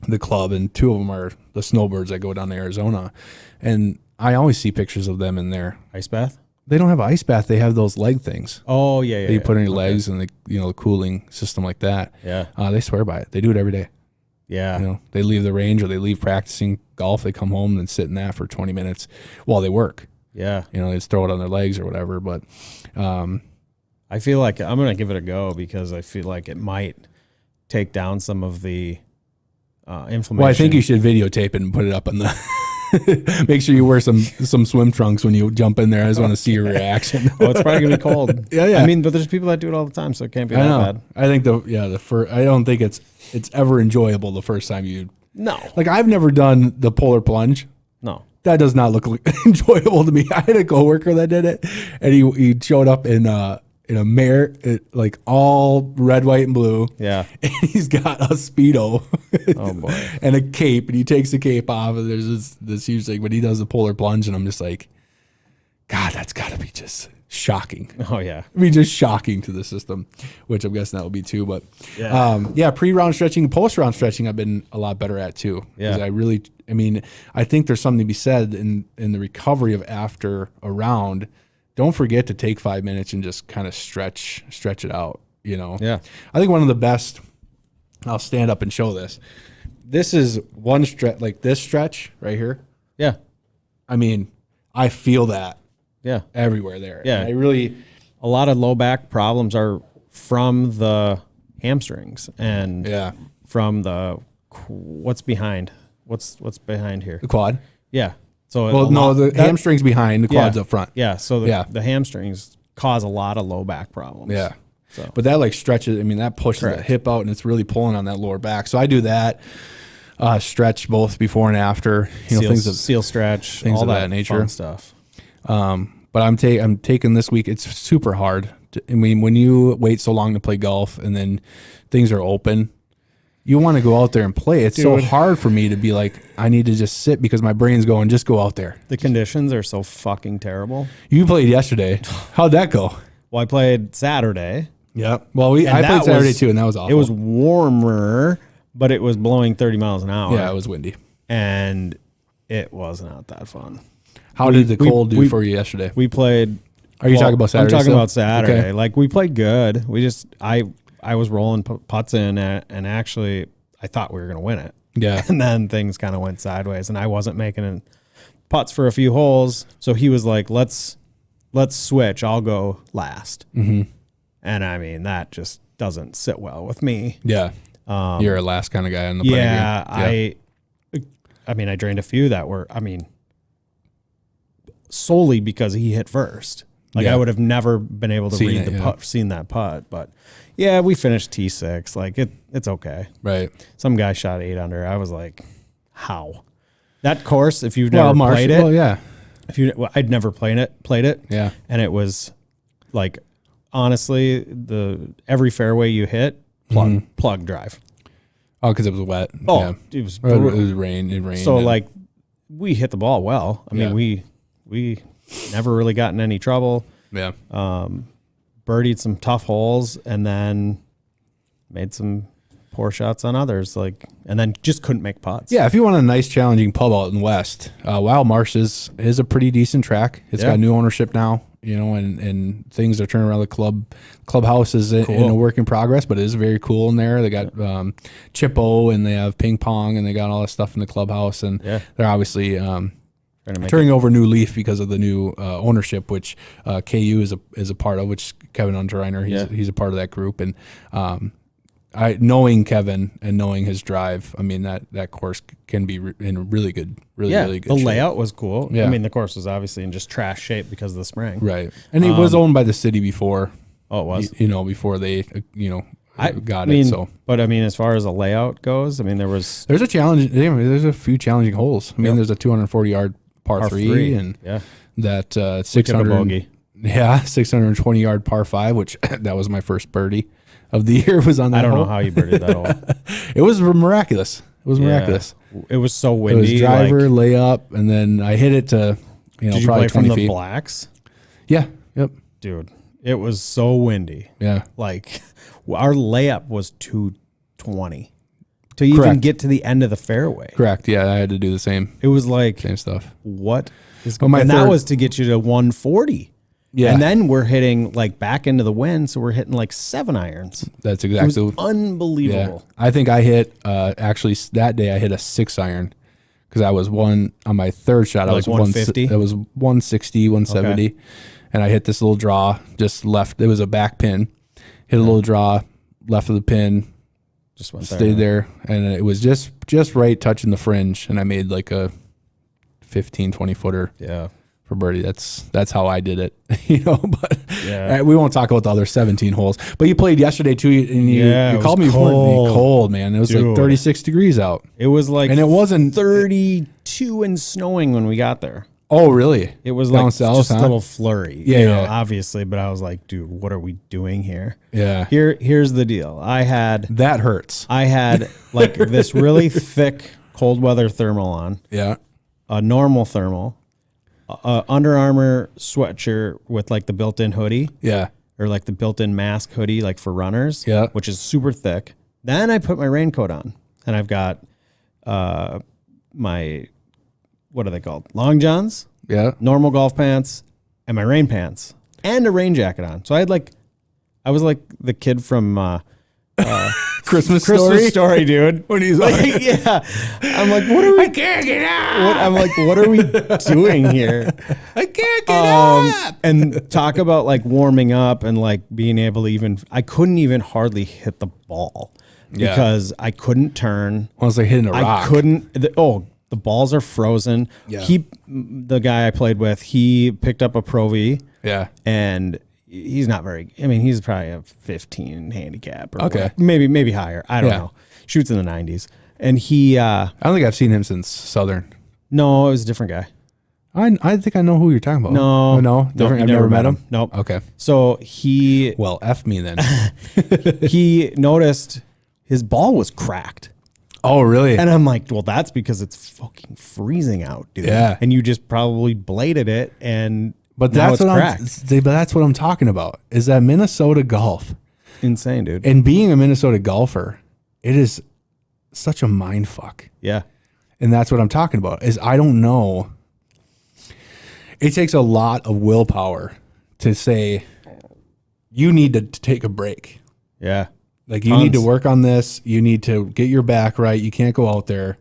Speaker 2: the club, and two of them are the snowbirds that go down to Arizona, and I always see pictures of them in there.
Speaker 3: Ice bath?
Speaker 2: They don't have an ice bath; they have those leg things.
Speaker 3: Oh yeah, yeah.
Speaker 2: That you put on your legs, and the cooling system like that.
Speaker 3: Yeah.
Speaker 2: They swear by it. They do it every day.
Speaker 3: Yeah.
Speaker 2: They leave the range or they leave practicing golf. They come home and sit in that for 20 minutes while they work.
Speaker 3: Yeah.
Speaker 2: They just throw it on their legs or whatever. But
Speaker 3: I feel like I'm going to give it a go because I feel like it might take down some of the inflammation.
Speaker 2: Well, I think you should videotape it and put it up on the. Make sure you wear some swim trunks when you jump in there. I just want to see your reaction.
Speaker 3: Oh, it's probably gonna be cold.
Speaker 2: Yeah.
Speaker 3: I mean, but there's people that do it all the time, so it can't be that bad.
Speaker 2: I think the first. I don't think it's ever enjoyable the first time you.
Speaker 3: No.
Speaker 2: Like I've never done the polar plunge.
Speaker 3: No.
Speaker 2: That does not look enjoyable to me. I had a coworker that did it, and he showed up in a mare, like all red, white, and blue.
Speaker 3: Yeah.
Speaker 2: And he's got a Speedo.
Speaker 3: Oh boy.
Speaker 2: And a cape, and he takes the cape off, and there's this huge thing. But he does the polar plunge, and I'm just like, God, that's got to be just shocking.
Speaker 3: Oh yeah.
Speaker 2: I mean, just shocking to the system, which I'm guessing that will be too. But
Speaker 3: Yeah.
Speaker 2: pre-round stretching, post-round stretching, I've been a lot better at too.
Speaker 3: Yeah.
Speaker 2: I think there's something to be said in the recovery of after a round. Don't forget to take 5 minutes and just kind of stretch it out.
Speaker 3: Yeah.
Speaker 2: I think one of the best. I'll stand up and show this. This is one stretch, like this stretch right here.
Speaker 3: Yeah.
Speaker 2: I mean, I feel that
Speaker 3: Yeah.
Speaker 2: everywhere there.
Speaker 3: Yeah.
Speaker 2: And I really.
Speaker 3: A lot of low back problems are from the hamstrings and from the what's behind here.
Speaker 2: The quad.
Speaker 3: Yeah. So
Speaker 2: The hamstrings behind, the quads up front.
Speaker 3: Yeah. So the hamstrings cause a lot of low back problems.
Speaker 2: Yeah.
Speaker 3: So.
Speaker 2: But that like stretches, I mean, that pushes the hip out and it's really pulling on that lower back. So I do that, stretch both before and after,
Speaker 3: seal stretch,
Speaker 2: things
Speaker 3: all
Speaker 2: of
Speaker 3: that
Speaker 2: that nature.
Speaker 3: fun stuff.
Speaker 2: But I'm taking this week. It's super hard. I mean, when you wait so long to play golf and then things are open, you want to go out there and play. It's so hard for me to be like, I need to just sit because my brain's going, just go out there.
Speaker 3: The conditions are so fucking terrible.
Speaker 2: You played yesterday. How'd that go?
Speaker 3: Well, I played Saturday.
Speaker 2: Yep. Well, I played Saturday too, and that was awful.
Speaker 3: It was warmer, but it was blowing 30 miles an hour.
Speaker 2: Yeah, it was windy. And
Speaker 3: it was not that fun.
Speaker 2: How did the cold do for you yesterday?
Speaker 3: We played.
Speaker 2: Are you talking about Saturday?
Speaker 3: I'm talking about Saturday.
Speaker 2: Okay.
Speaker 3: Like we played good. I was rolling putts in, and actually I thought we were going to win it.
Speaker 2: Yeah.
Speaker 3: And then things kind of went sideways, and I wasn't making putts for a few holes. So he was like, "Let's switch. I'll go last."
Speaker 2: Mm-hmm.
Speaker 3: And I mean, that just doesn't sit well with me.
Speaker 2: Yeah. You're a last kind of guy on the playing game.
Speaker 3: I mean, I drained a few that were, solely because he hit first. Like I would have never been able to read the putt, seen that putt. But yeah, we finished T6. Like it's okay.
Speaker 2: Right.
Speaker 3: Some guy shot 8 under. I was like, how? That course, if you've never played it.
Speaker 2: Well, yeah.
Speaker 3: I'd never played it.
Speaker 2: Yeah.
Speaker 3: And it was like, honestly, every fairway you hit, plug drive.
Speaker 2: Oh, because it was wet.
Speaker 3: Oh,
Speaker 2: yeah.
Speaker 3: it was
Speaker 2: rain. It rained.
Speaker 3: So like, we hit the ball well. I mean, we never really got in any trouble.
Speaker 2: Yeah.
Speaker 3: Birdied some tough holes and then made some poor shots on others, like, and then just couldn't make putts.
Speaker 2: Yeah, if you want a nice, challenging pub out in the West, Wild Marsh is a pretty decent track. It's got new ownership now, you know, and things are turning around. The clubhouse is in a work in progress, but it is very cool in there. They got Chippo, and they have ping pong, and they got all that stuff in the clubhouse, and they're obviously turning over a new leaf because of the new ownership, which KU is a part of, which Kevin Unterreiner, he's a part of that group, and knowing Kevin and knowing his drive, I mean that course can be in really good shape.
Speaker 3: The layout was cool. I mean, the course was obviously in just trash shape because of the spring.
Speaker 2: Right, and it was owned by the city before.
Speaker 3: Oh, it was.
Speaker 2: Before they got it. So,
Speaker 3: but I mean, as far as the layout goes, I mean, there's
Speaker 2: a challenge. There's a few challenging holes. I mean, there's a 240-yard par three, and that 600
Speaker 3: bogey.
Speaker 2: Yeah, 620-yard par 5, which that was my first birdie of the year. Was on that.
Speaker 3: I don't
Speaker 2: hole.
Speaker 3: know how you birdied that hole.
Speaker 2: It was miraculous. It was miraculous.
Speaker 3: It was so windy.
Speaker 2: It was driver, layup, and then I hit it to
Speaker 3: did you
Speaker 2: probably
Speaker 3: play
Speaker 2: 20
Speaker 3: from
Speaker 2: feet.
Speaker 3: the blacks?
Speaker 2: Yeah. Yep.
Speaker 3: Dude, it was so windy.
Speaker 2: Yeah.
Speaker 3: Like our layup was 220 to even get to the end of the fairway.
Speaker 2: Correct. Yeah, I had to do the same.
Speaker 3: It was like
Speaker 2: same stuff.
Speaker 3: What is going on? And that was to get you to 140. Yeah. And then we're hitting like back into the wind, so we're hitting like 7 irons.
Speaker 2: That's exactly.
Speaker 3: It was unbelievable.
Speaker 2: Yeah. I think I hit actually that day I hit a 6 iron because I was on my third shot. I was
Speaker 3: 150.
Speaker 2: It was 160, 170, and I hit this little draw just left. It was a back pin. Hit a little draw left of the pin.
Speaker 3: Just went
Speaker 2: stayed there, and it was just right touching the fringe, and I made like a 15, 20 footer.
Speaker 3: Yeah.
Speaker 2: For birdie. That's how I did it, but we won't talk about the other 17 holes. But you played yesterday too, and you called me before. Cold, man. It was like 36 degrees out.
Speaker 3: It was like,
Speaker 2: and it wasn't
Speaker 3: 32 and snowing when we got there.
Speaker 2: Oh, really?
Speaker 3: It was
Speaker 2: down
Speaker 3: like
Speaker 2: south,
Speaker 3: just a little flurry.
Speaker 2: Yeah,
Speaker 3: obviously. But I was like, dude, what are we doing here?
Speaker 2: Yeah.
Speaker 3: Here's the deal.
Speaker 2: That hurts.
Speaker 3: I had like this really thick cold weather thermal on.
Speaker 2: Yeah.
Speaker 3: A normal thermal. Under Armour sweatshirt with like the built-in hoodie.
Speaker 2: Yeah.
Speaker 3: Or like the built-in mask hoodie, like for runners.
Speaker 2: Yeah.
Speaker 3: Which is super thick. Then I put my raincoat on, and I've got my, what are they called? Long johns.
Speaker 2: Yeah.
Speaker 3: Normal golf pants, and my rain pants, and a rain jacket on. So I was like the kid from
Speaker 2: Christmas
Speaker 3: story, dude.
Speaker 2: When he's
Speaker 3: like, yeah, I'm like, what are we?
Speaker 2: I can't get up.
Speaker 3: I'm like, what are we doing here?
Speaker 2: I can't get up.
Speaker 3: And talk about like warming up and like being able to I couldn't even hardly hit the ball because I couldn't turn.
Speaker 2: Well, it's like hitting a rock.
Speaker 3: I couldn't. The balls are frozen.
Speaker 2: Yeah.
Speaker 3: The guy I played with, he picked up a Pro V.
Speaker 2: Yeah.
Speaker 3: And he's not very. I mean, he's probably a 15 handicap. Or
Speaker 2: okay.
Speaker 3: Maybe higher. I don't know. Shoots in the 90s. And he.
Speaker 2: I don't think I've seen him since Southern.
Speaker 3: No, it was a different guy.
Speaker 2: I think I know who you're talking about.
Speaker 3: No,
Speaker 2: different. I've never met him.
Speaker 3: Nope.
Speaker 2: Okay.
Speaker 3: So he.
Speaker 2: Well, F me then.
Speaker 3: He noticed his ball was cracked.
Speaker 2: Oh, really?
Speaker 3: And I'm like, well, that's because it's fucking freezing out, dude.
Speaker 2: Yeah.
Speaker 3: And you just probably bladed it,
Speaker 2: but
Speaker 3: now
Speaker 2: that's
Speaker 3: it's cracked.
Speaker 2: But that's what I'm talking about. Is that Minnesota golf?
Speaker 3: Insane, dude.
Speaker 2: And being a Minnesota golfer, it is such a mind fuck.
Speaker 3: Yeah.
Speaker 2: And that's what I'm talking about. Is I don't know. It takes a lot of willpower to say you need to take a break.
Speaker 3: Yeah.
Speaker 2: Like you need to work on this. You need to get your back right. You can't go out there.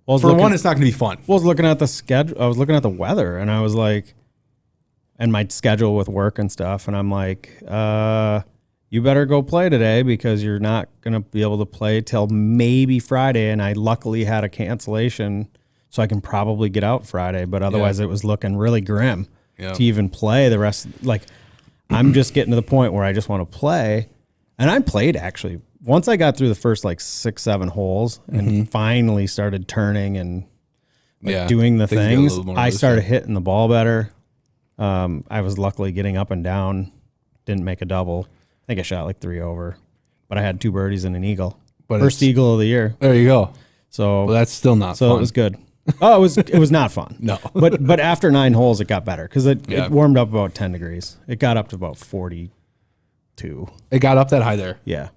Speaker 2: Well, for one, it's not going to be fun.
Speaker 3: Well, I was looking at the schedule. I was looking at the weather, and I was like, and my schedule with work and stuff, and I'm like, you better go play today because you're not going to be able to play till maybe Friday. And I luckily had a cancellation, so I can probably get out Friday. But otherwise, it was looking really grim to even play the rest. Like, I'm just getting to the point where I just want to play. And I played actually once I got through the first like 6-7 holes and finally started turning and doing the things. I started hitting the ball better. I was luckily getting up and down. Didn't make a double. I think I shot like 3 over, but I had 2 birdies and an eagle. But first eagle of the year.
Speaker 2: There you go.
Speaker 3: So
Speaker 2: that's still not.
Speaker 3: So
Speaker 2: fun.
Speaker 3: It was good. Oh, it was not fun.
Speaker 2: No,
Speaker 3: but after 9 holes, it got better because it warmed up about 10 degrees. It got up to about 42.
Speaker 2: It got up that high there.
Speaker 3: Yeah.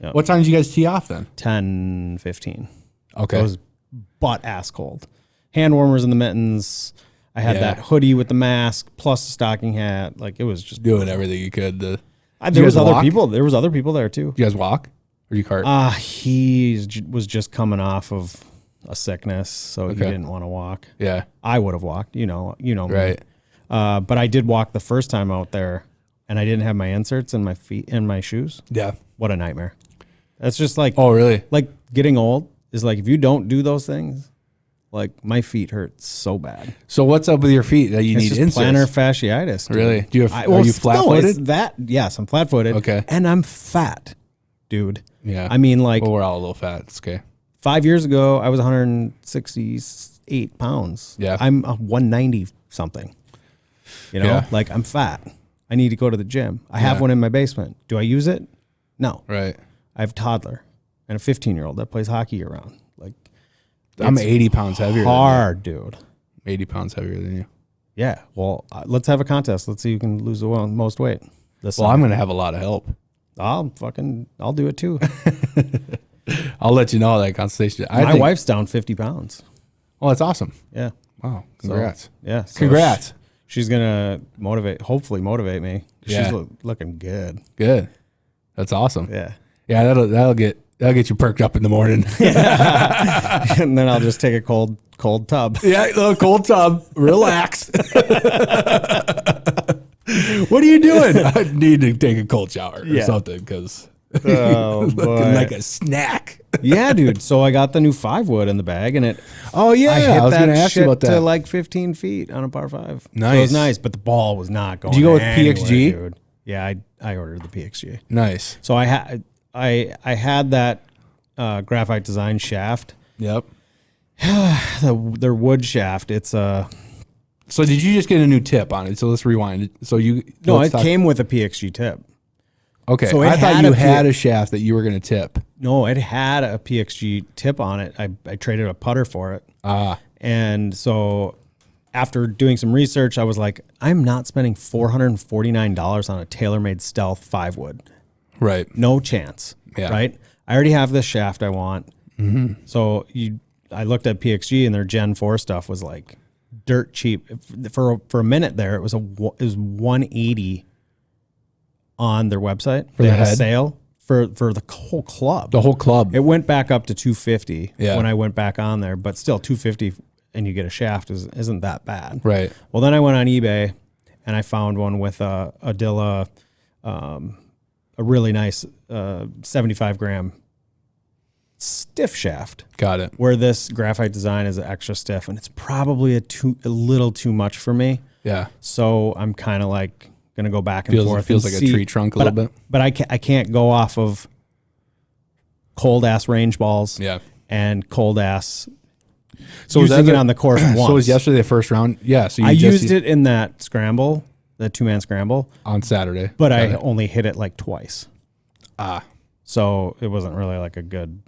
Speaker 3: Yep.
Speaker 2: What time did you guys tee off then?
Speaker 3: 10:15.
Speaker 2: Okay.
Speaker 3: It was butt ass cold. Hand warmers in the mittens. I had that hoodie with the mask plus the stocking hat. Like it was just
Speaker 2: doing everything you could.
Speaker 3: There was other people. There was other people there too.
Speaker 2: Did you guys walk or you cart?
Speaker 3: He was just coming off of a sickness, so he didn't want to walk.
Speaker 2: Yeah.
Speaker 3: I would have walked. You know me.
Speaker 2: Right.
Speaker 3: But I did walk the first time out there, and I didn't have my inserts in my feet in my shoes.
Speaker 2: Yeah.
Speaker 3: What a nightmare. That's just like,
Speaker 2: oh, really?
Speaker 3: Like getting old is like, if you don't do those things, like my feet hurt so bad.
Speaker 2: So what's up with your feet that you
Speaker 3: It's
Speaker 2: need
Speaker 3: just
Speaker 2: inserts?
Speaker 3: plantar fasciitis. Dude.
Speaker 2: Really? Do you have, are you flat-footed?
Speaker 3: Yes, I'm flat-footed.
Speaker 2: Okay.
Speaker 3: And I'm fat, dude.
Speaker 2: Yeah.
Speaker 3: I mean, like,
Speaker 2: well, we're all a little fat. It's okay.
Speaker 3: 5 years ago, I was 168 pounds.
Speaker 2: Yeah.
Speaker 3: I'm 190 something. You know, like I'm fat. I need to go to the gym. I have one in my basement. Do I use it? No.
Speaker 2: Right.
Speaker 3: I have a toddler and a 15-year-old that plays hockey year round. Like,
Speaker 2: I'm 80 pounds heavier.
Speaker 3: Hard, dude.
Speaker 2: 80 pounds heavier than you.
Speaker 3: Yeah. Well, let's have a contest. Let's see who can lose the most weight.
Speaker 2: Well, I'm going to have a lot of help.
Speaker 3: I'll do it too.
Speaker 2: I'll let you know that consultation.
Speaker 3: My wife's down 50 pounds.
Speaker 2: Oh, that's awesome.
Speaker 3: Yeah.
Speaker 2: Wow. Congrats.
Speaker 3: So, yeah. So
Speaker 2: Congrats.
Speaker 3: She's going to hopefully motivate me.
Speaker 2: Yeah.
Speaker 3: She's looking good.
Speaker 2: Good. That's awesome.
Speaker 3: Yeah.
Speaker 2: Yeah, that'll get you perked up in the morning.
Speaker 3: And then I'll just take a cold tub.
Speaker 2: Yeah, a little cold tub. Relax. What are you doing? I need to take a cold shower or something because looking like a snack.
Speaker 3: Yeah, dude. So I got the new 5-wood in the bag, and
Speaker 2: Oh yeah, I was going to ask you about that.
Speaker 3: To like 15 feet on a par 5.
Speaker 2: Nice.
Speaker 3: So it was nice, but the ball was not going.
Speaker 2: Did you go with
Speaker 3: anywhere,
Speaker 2: PXG?
Speaker 3: Dude. Yeah, I ordered the PXG.
Speaker 2: Nice.
Speaker 3: So I had that graphite design shaft.
Speaker 2: Yep.
Speaker 3: Their wood shaft. It's a.
Speaker 2: So did you just get a new tip on it? So let's rewind. So
Speaker 3: Came with a PXG tip.
Speaker 2: Okay.
Speaker 3: So
Speaker 2: I thought you had a shaft that you were going to tip.
Speaker 3: No, it had a PXG tip on it. I traded a putter for it. And so after doing some research, I was like, I'm not spending $449 on a TaylorMade Stealth 5-wood.
Speaker 2: Right.
Speaker 3: No chance.
Speaker 2: Yeah.
Speaker 3: Right. I already have this shaft I want. Mm-hmm. So I looked at PXG and their Gen 4 stuff was like dirt cheap. For a minute there, it was $180 on their website. They had a sale for the whole club.
Speaker 2: The whole club.
Speaker 3: It went back up to $250
Speaker 2: Yeah.
Speaker 3: when I went back on there, but still $250 and you get a shaft isn't that bad.
Speaker 2: Right.
Speaker 3: Well, then I went on eBay and I found one with a Dilla, a really nice 75 gram stiff shaft.
Speaker 2: Got it.
Speaker 3: Where this graphite design is extra stiff, and it's probably a little too much for me.
Speaker 2: Yeah.
Speaker 3: So I'm kind of like gonna go back and forth.
Speaker 2: It feels like a tree trunk a little bit.
Speaker 3: But I can't go off of cold ass range balls.
Speaker 2: Yeah.
Speaker 3: And cold ass.
Speaker 2: So
Speaker 3: using it on the course once.
Speaker 2: So was yesterday the first round? Yeah. So
Speaker 3: I used it in that scramble, the 2-man scramble
Speaker 2: on Saturday,
Speaker 3: but I only hit it like twice.
Speaker 2: Ah.
Speaker 3: So it wasn't really like a good.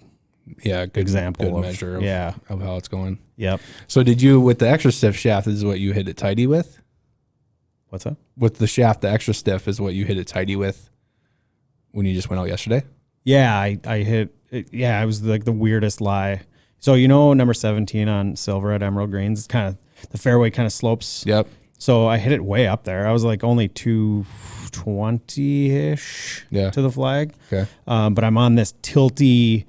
Speaker 2: Yeah, good
Speaker 3: example
Speaker 2: good measure of how it's going.
Speaker 3: Yep.
Speaker 2: So did you, with the extra stiff shaft, is what you hit it tighty with?
Speaker 3: What's that?
Speaker 2: With the shaft, the extra stiff is what you hit it tighty with when you just went out yesterday?
Speaker 3: Yeah, I hit it. Yeah, it was like the weirdest lie. So number 17 on silver at Emerald Greens, it's kind of, the fairway kind of slopes.
Speaker 2: Yep.
Speaker 3: So I hit it way up there. I was like only 220-ish to the flag.
Speaker 2: Okay.
Speaker 3: But I'm on this tilty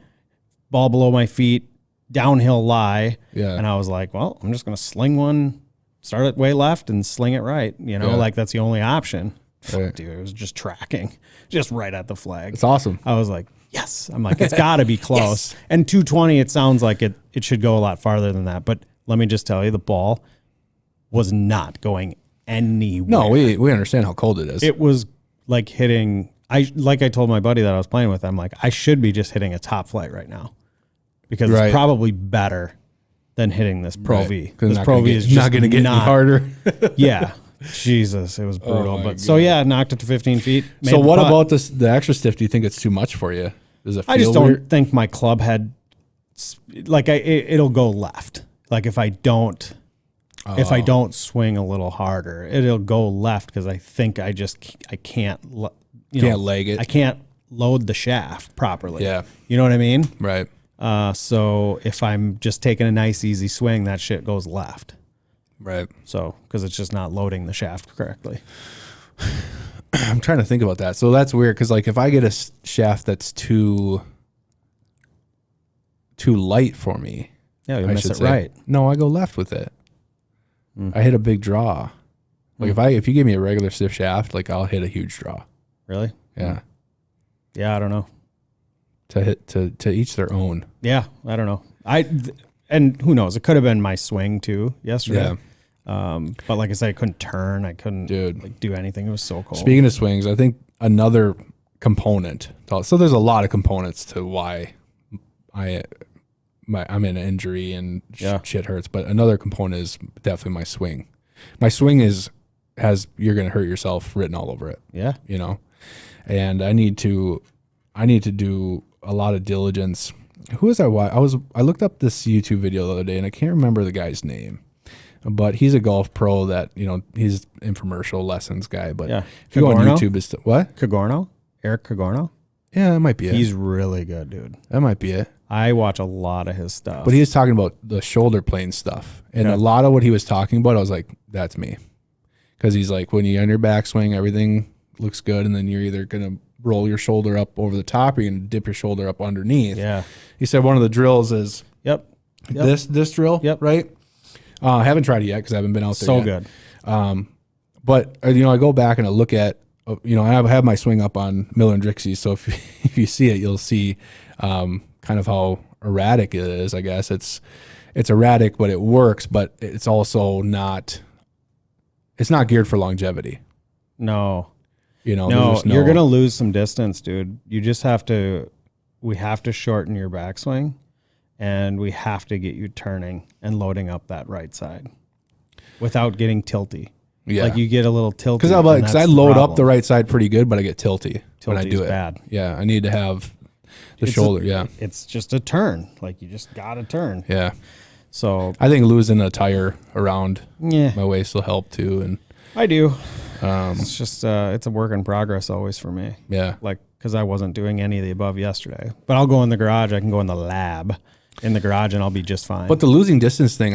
Speaker 3: ball below my feet, downhill lie.
Speaker 2: Yeah.
Speaker 3: And I was like, well, I'm just going to sling one, start it way left and sling it right. Like that's the only option.
Speaker 2: Right.
Speaker 3: Dude, it was just tracking, just right at the flag.
Speaker 2: It's awesome.
Speaker 3: I was like, yes. I'm like, it's got to be close.
Speaker 2: Yes.
Speaker 3: And 220, it sounds like it should go a lot farther than that. But let me just tell you, the ball was not going anywhere.
Speaker 2: No, we understand how cold it is.
Speaker 3: It was like hitting, I told my buddy that I was playing with, I'm like, I should be just hitting a top flight right now because it's probably better than hitting this Pro V. This Pro V is just
Speaker 2: not going to get any harder.
Speaker 3: Yeah. Jesus, it was brutal. But so yeah, knocked it to 15 feet.
Speaker 2: So what about the extra stiff? Do you think it's too much for you? Does it feel
Speaker 3: I just
Speaker 2: weird?
Speaker 3: don't think my club head, like it'll go left. Like if I don't swing a little harder, it'll go left because I think I can't.
Speaker 2: Can't leg it.
Speaker 3: I can't load the shaft properly.
Speaker 2: Yeah.
Speaker 3: You know what I mean?
Speaker 2: Right.
Speaker 3: So if I'm just taking a nice easy swing, that shit goes left.
Speaker 2: Right.
Speaker 3: So because it's just not loading the shaft correctly.
Speaker 2: I'm trying to think about that. So that's weird because like if I get a shaft that's too light for me,
Speaker 3: Yeah, you
Speaker 2: I
Speaker 3: miss
Speaker 2: should
Speaker 3: it
Speaker 2: say.
Speaker 3: right.
Speaker 2: No, I go left with it. I hit a big draw. Like if you give me a regular stiff shaft, like I'll hit a huge draw.
Speaker 3: Really?
Speaker 2: Yeah.
Speaker 3: Yeah, I don't know.
Speaker 2: To each their own.
Speaker 3: Yeah, I don't know. And who knows? It could have been my swing too yesterday.
Speaker 2: Yeah.
Speaker 3: But like I said, I couldn't turn. I couldn't
Speaker 2: Dude.
Speaker 3: do anything. It was so cold.
Speaker 2: Speaking of swings, I think another component. So there's a lot of components to why I'm in an injury and shit hurts. But another component is definitely my swing. My swing has you're gonna hurt yourself written all over it.
Speaker 3: Yeah.
Speaker 2: You know, and I need to do a lot of diligence. Who was I? I looked up this YouTube video the other day, and I can't remember the guy's name, but he's a golf pro that he's infomercial lessons guy. But
Speaker 3: Yeah.
Speaker 2: if you go on
Speaker 3: Cagorno?
Speaker 2: YouTube, it's what?
Speaker 3: Cagorno? Eric Cagorno?
Speaker 2: Yeah, that might be it.
Speaker 3: He's really good, dude.
Speaker 2: That might be it.
Speaker 3: I watch a lot of his stuff.
Speaker 2: But he was talking about the shoulder plane stuff, and a lot of what he was talking about, I was like, that's me, because he's like, when you're on your backswing, everything looks good, and then you're either gonna roll your shoulder up over the top, or you're gonna dip your shoulder up underneath.
Speaker 3: Yeah.
Speaker 2: He said one of the drills is
Speaker 3: Yep.
Speaker 2: this drill.
Speaker 3: Yep.
Speaker 2: Right. I haven't tried it yet because I haven't been out there
Speaker 3: So
Speaker 2: yet.
Speaker 3: good.
Speaker 2: But I go back and I look at I have my swing up on Miller and Dricksy, so if you see it, you'll see kind of how erratic it is. I guess it's erratic, but it works. But it's also not. It's not geared for longevity.
Speaker 3: No.
Speaker 2: No,
Speaker 3: You're going to lose some distance, dude. You just we have to shorten your backswing, and we have to get you turning and loading up that right side without getting tilty.
Speaker 2: Yeah.
Speaker 3: Like you get a little tilty.
Speaker 2: Because I load up the right side pretty good, but I get tilty when I do it.
Speaker 3: Bad.
Speaker 2: Yeah, I need to have the shoulder.
Speaker 3: It's just a turn. Like you just got to turn.
Speaker 2: Yeah.
Speaker 3: So
Speaker 2: I think losing a tire around
Speaker 3: yeah,
Speaker 2: my waist will help too. And
Speaker 3: I do. It's just it's a work in progress always for me.
Speaker 2: yeah,
Speaker 3: Like because I wasn't doing any of the above yesterday. But I'll go in the garage. I can go in the lab in the garage, and I'll be just fine.
Speaker 2: but the losing distance thing,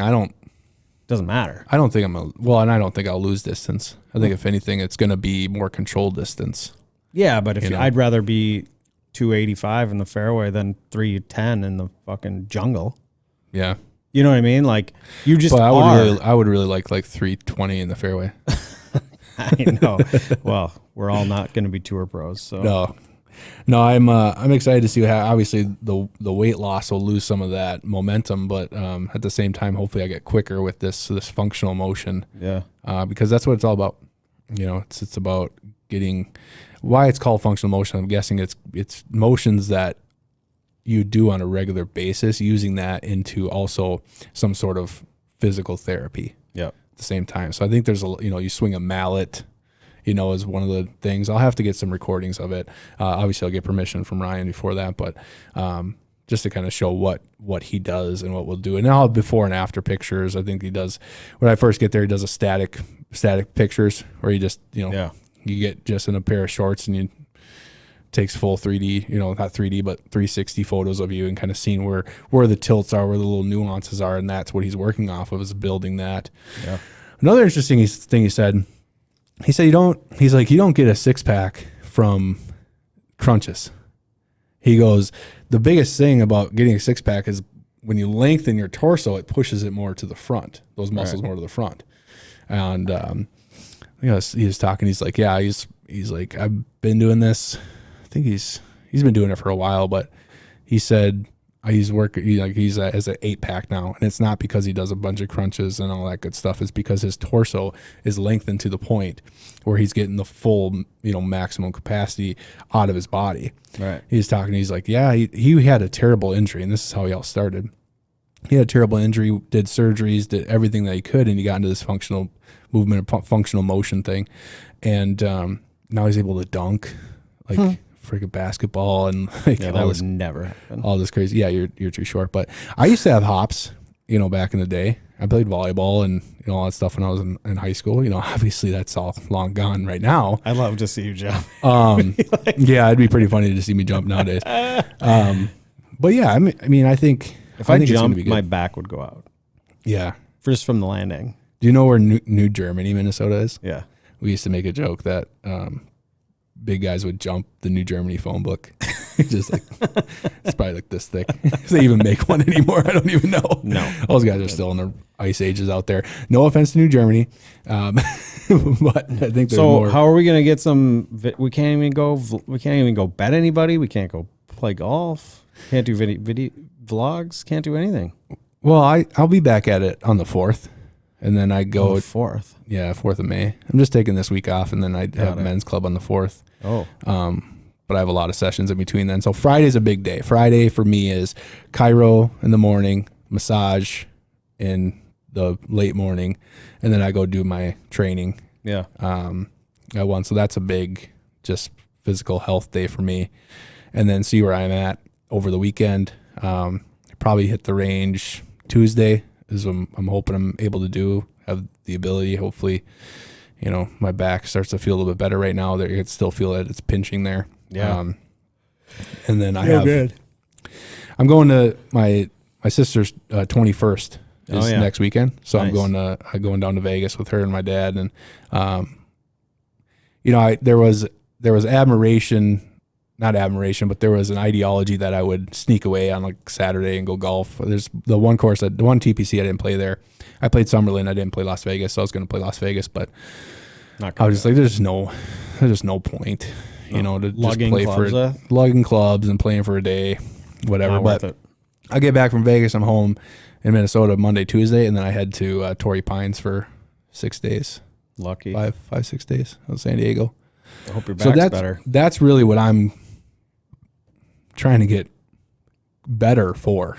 Speaker 3: doesn't matter.
Speaker 2: I don't think and I don't think I'll lose distance. I think if anything, it's going to be more controlled distance.
Speaker 3: Yeah, but if
Speaker 2: know?
Speaker 3: I'd rather be 285 in the fairway than 310 in the fucking jungle.
Speaker 2: Yeah,
Speaker 3: You know what I mean? Like you just
Speaker 2: but
Speaker 3: are.
Speaker 2: I would really like 320 in the fairway.
Speaker 3: I know. Well, we're all not going to be tour pros, so
Speaker 2: No, I'm excited to see how obviously the weight loss will lose some of that momentum, but at the same time, hopefully I get quicker with this functional motion.
Speaker 3: Yeah.
Speaker 2: Because that's what it's all about. It's about getting why it's called functional motion. I'm guessing it's motions that you do on a regular basis, using that into also some sort of physical therapy.
Speaker 3: Yep.
Speaker 2: At the same time. So I think there's you swing a mallet, is one of the things. I'll have to get some recordings of it. Obviously I'll get permission from Ryan before that, but just to kind of show what he does and what we'll do. And I'll have before and after pictures. I think he does, when I first get there, he does a static pictures where you just, you get just in a pair of shorts and you takes full 3D, not 3D, but 360 photos of you and kind of seeing where the tilts are, where the little nuances are. And that's what he's working off of, is building that. Yeah. Another interesting thing he said you don't get a six pack from crunches. He goes, the biggest thing about getting a six pack is when you lengthen your torso, it pushes it more to the front, those muscles more to the front. And, he was talking, he's like, yeah, he's like, I've been doing this. I think he's been doing it for a while, but he said he's as an 8-pack now, and it's not because he does a bunch of crunches and all that good stuff. It's because his torso is lengthened to the point where he's getting the full, maximum capacity out of his body.
Speaker 3: Right.
Speaker 2: He's talking. He's like, yeah, he had a terrible injury, and this is how he all started. He had a terrible injury, did surgeries, did everything that he could, and he got into this functional movement, functional motion thing, and now he's able to dunk like freaking basketball and like
Speaker 3: that
Speaker 2: all
Speaker 3: would
Speaker 2: this,
Speaker 3: never happen.
Speaker 2: all this crazy. Yeah, you're too short. But I used to have hops, back in the day. I played volleyball and all that stuff when I was in high school. Obviously that's all long gone right now.
Speaker 3: I love to see you jump.
Speaker 2: Yeah, it'd be pretty funny to see me jump nowadays. But yeah, I mean, I think
Speaker 3: If I
Speaker 2: think it's gonna
Speaker 3: jumped,
Speaker 2: be good.
Speaker 3: my back would go out
Speaker 2: Yeah.
Speaker 3: just from the landing.
Speaker 2: Do you know where New Germany, Minnesota is?
Speaker 3: Yeah.
Speaker 2: We used to make a joke that big guys would jump the New Germany phone book. Just like, it's probably like this thick. If they even make one anymore, I don't even know.
Speaker 3: No.
Speaker 2: Those guys are still in the ice ages out there. No offense to New Germany. But I think there's
Speaker 3: So
Speaker 2: more.
Speaker 3: how are we going to get some, we can't even go bet anybody. We can't go play golf. Can't do video vlogs. Can't do anything.
Speaker 2: Well, I'll be back at it on the 4th. And then I go,
Speaker 3: 4th.
Speaker 2: yeah, 4th of May. I'm just taking this week off, and then I have
Speaker 3: it.
Speaker 2: men's club on the 4th.
Speaker 3: Oh.
Speaker 2: But I have a lot of sessions in between then. So Friday's a big day. Friday for me is chiro in the morning, massage in the late morning, and then I go do my training
Speaker 3: Yeah.
Speaker 2: at once. So that's a big just physical health day for me. And then see where I'm at over the weekend. Probably hit the range Tuesday is what I'm hoping I'm able to do. Have the ability, hopefully, my back starts to feel a little bit better right now. There, you can still feel it. It's pinching there.
Speaker 3: Yeah.
Speaker 2: And then I'm going to my sister's 21st is next weekend. So
Speaker 3: Nice.
Speaker 2: I'm going down to Vegas with her and my dad. And, there was not admiration, but there was an ideology that I would sneak away on like Saturday and go golf. There's the one TPC I didn't play there. I played Summerlin. I didn't play Las Vegas. So I was going to play Las Vegas, but I was just like, there's just no point, to just play for lugging clubs and playing for a day, whatever. But I get back from Vegas. I'm home in Minnesota Monday, Tuesday, and then I head to Torrey Pines for 6 days.
Speaker 3: Lucky.
Speaker 2: 6 days of San Diego.
Speaker 3: I hope your back's better.
Speaker 2: That's really what I'm trying to get better for,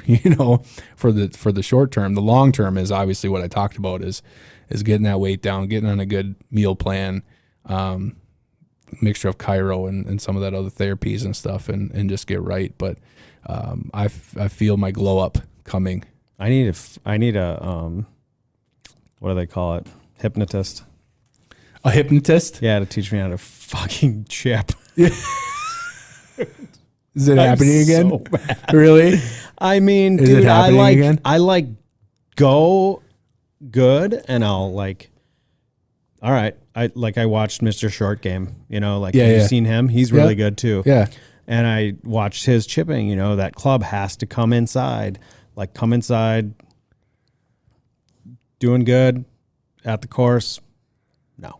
Speaker 2: for the short term. The long term is obviously what I talked about is getting that weight down, getting on a good meal plan, mixture of chiro and some of that other therapies and stuff, and just get right. But I feel my glow up coming.
Speaker 3: I need a what do they call it? Hypnotist.
Speaker 2: A hypnotist?
Speaker 3: Yeah, to teach me how to fucking chip.
Speaker 2: Is it happening again?
Speaker 3: So bad.
Speaker 2: Really?
Speaker 3: I mean,
Speaker 2: Is
Speaker 3: dude,
Speaker 2: it happening again?
Speaker 3: I go good, and I'll all right. I watched Mr. Short Game. Have you seen him? He's really good too.
Speaker 2: Yeah.
Speaker 3: And I watched his chipping. That club has to come inside. Doing good at the course. No.